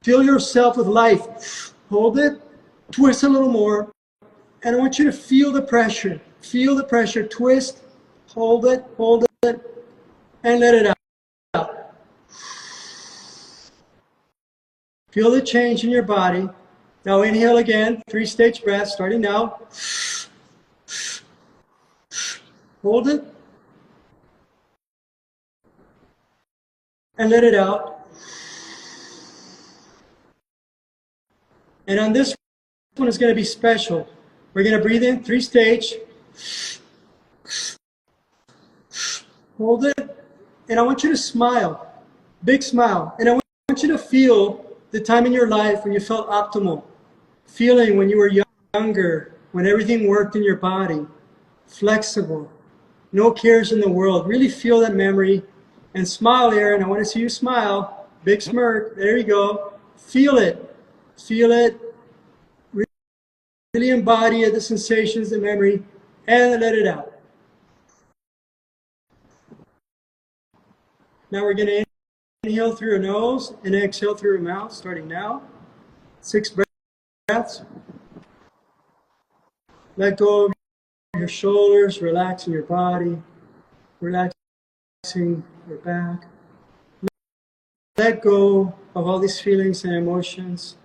Fill yourself with life. Hold it, twist a little more, and I want you to feel the pressure. Feel the pressure, twist, hold it, and let it out. Feel the change in your body. Now inhale again, 3-stage breath, starting now. Hold it. And let it out. And on this one is going to be special. We're going to breathe in 3-stage. Hold it. And I want you to smile. Big smile. And I want you to feel the time in your life when you felt optimal. Feeling when you were younger, when everything worked in your body. Flexible. No cares in the world. Really feel that memory and smile, Aaron. I want to see you smile. Big smirk. There you go. Feel it. Feel it. Really embody it, the sensations, the memory, and let it out. Now we're going to inhale through your nose and exhale through your mouth, starting now. 6 breaths. Let go of your shoulders, relaxing your body, relaxing your back. Let go of all these feelings and emotions.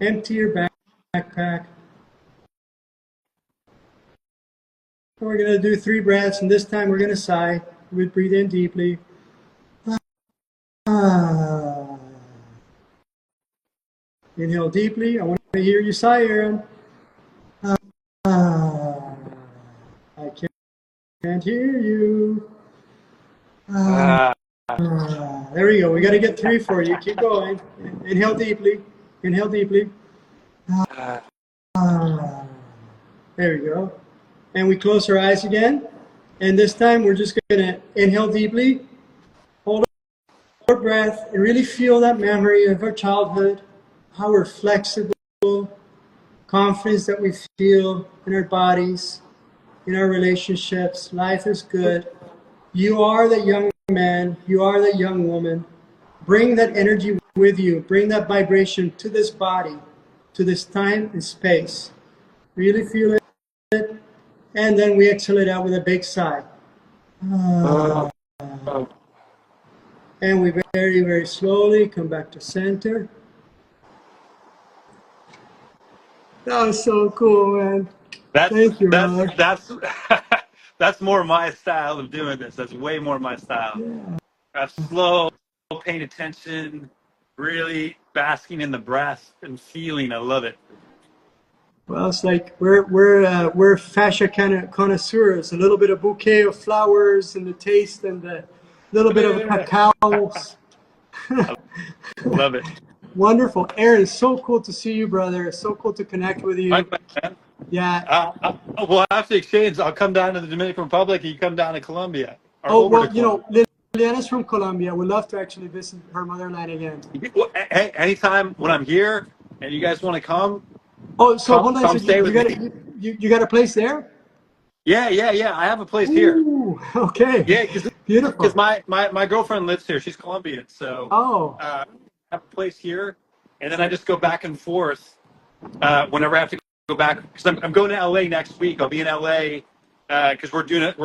Empty your backpack. And we're going to do 3 breaths, and this time we're going to sigh. We breathe in deeply. Ah. Inhale deeply. I want to hear you sigh, Aaron. Ah. I can't hear you. Ah. There we go. We got to get 3 for you. Keep going. Inhale deeply. Inhale deeply. Ah. There we go. And we close our eyes again. And this time we're just going to inhale deeply, hold our breath, and really feel that memory of our childhood, how we're flexible, confidence that we feel in our bodies, in our relationships. Life is good. You are the young man. You are the young woman. Bring that energy with you. Bring that vibration to this body, to this time and space. Really feel it. And then we exhale it out with a big sigh. And we very, very slowly come back to center. That was so cool, man. Thank you, brother. That's more my style of doing this. That's way more my style. Slow, paying attention, really basking in the breath and feeling. I love it. Well, it's like we're fascia connoisseurs. A little bit of bouquet of flowers and the taste and the little bit of cacao. Love it. Wonderful, Aaron. It's so cool to see you, brother. It's so cool to connect with you. Right, man. Yeah. We'll have to exchange. I'll come down to the Dominican Republic and you come down to Colombia. Oh, well, you know, Liliana's from Colombia. We'd love to actually visit her motherland again. Hey, anytime when I'm here and you guys want to come, Oh, so hold on. come So stay with me. you got a place there? Yeah. I have a place here. Ooh, okay. Yeah, Beautiful. because my girlfriend lives here. She's Colombian, so I have a place here, and then I just go back and forth whenever I have to go back. Because I'm going to LA next week. I'll be in LA because we're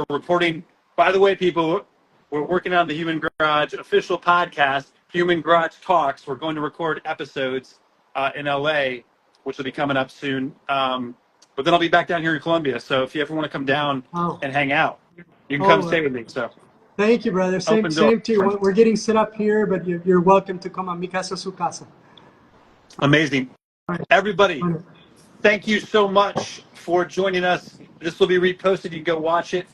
recording. By the way, people, we're working on the Human Garage official podcast, Human Garage Talks. We're going to record episodes in LA, which will be coming up soon. But then I'll be back down here in Colombia. So if you ever want to come down and hang out, you can come stay with me. So thank you, brother. Same to you. We're getting set up here, but you're welcome to come on. Mi casa, su casa. Amazing. Everybody, thank you so much for joining us. This will be reposted. You can go watch it.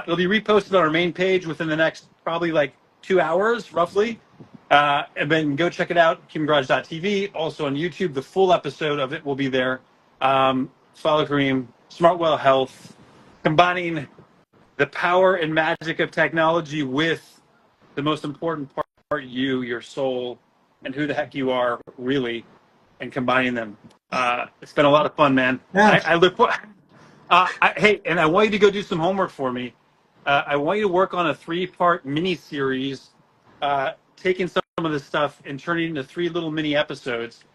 It'll be reposted on our main page within the next probably like 2 hours, roughly. And then go check it out, humangarage.tv. Also on YouTube, the full episode of it will be there. Follow Karim, Smartwell Health, combining the power and magic of technology with the most important part, you, your soul, and who the heck you are, really, and combining them. It's been a lot of fun, man. Yeah. I look for. Hey, and I want you to go do some homework for me. I want you to work on a 3-part mini series, taking some of this stuff and turning it into 3 little mini episodes,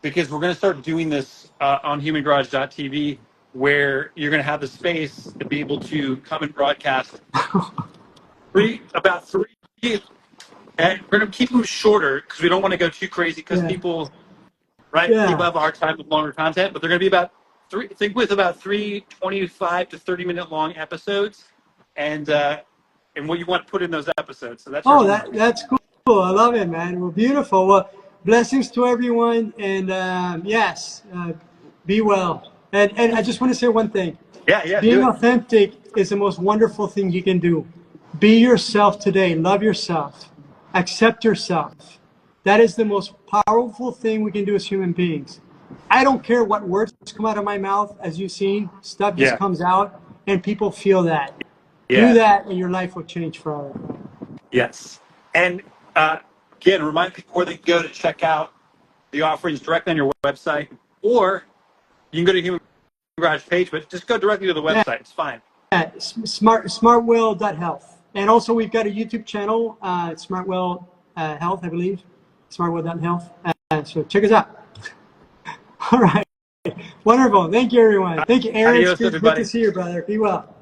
because we're going to start doing this on humangarage.tv, where you're going to have the space to be able to come and broadcast about three, and we're going to keep them shorter because we don't want to go too crazy because people have a hard time with longer content, but they're going to be about about 25 to 30-minute long episodes, and what you want to put in those episodes. So that's that's cool. I love it, man. Well, beautiful. Well, blessings to everyone, and yes, be well. And I just want to say one thing. Being authentic is the most wonderful thing you can do. Be yourself today. Love yourself. Accept yourself. That is the most powerful thing we can do as human beings. I don't care what words come out of my mouth. As you've seen, stuff just comes out, and people feel that. Do that, and your life will change forever. Yes. And again, remind people where they can go to check out the offerings directly on your website, or you can go to Human Garage page, but just go directly to the website. It's fine. Smartwell.health. And also, we've got a YouTube channel, Smartwell Health, I believe, Smartwell.health. So check us out. All right. Wonderful. Thank you, everyone. Thank you, Aaron. It's Adios, good to everybody. see you, brother. Be well.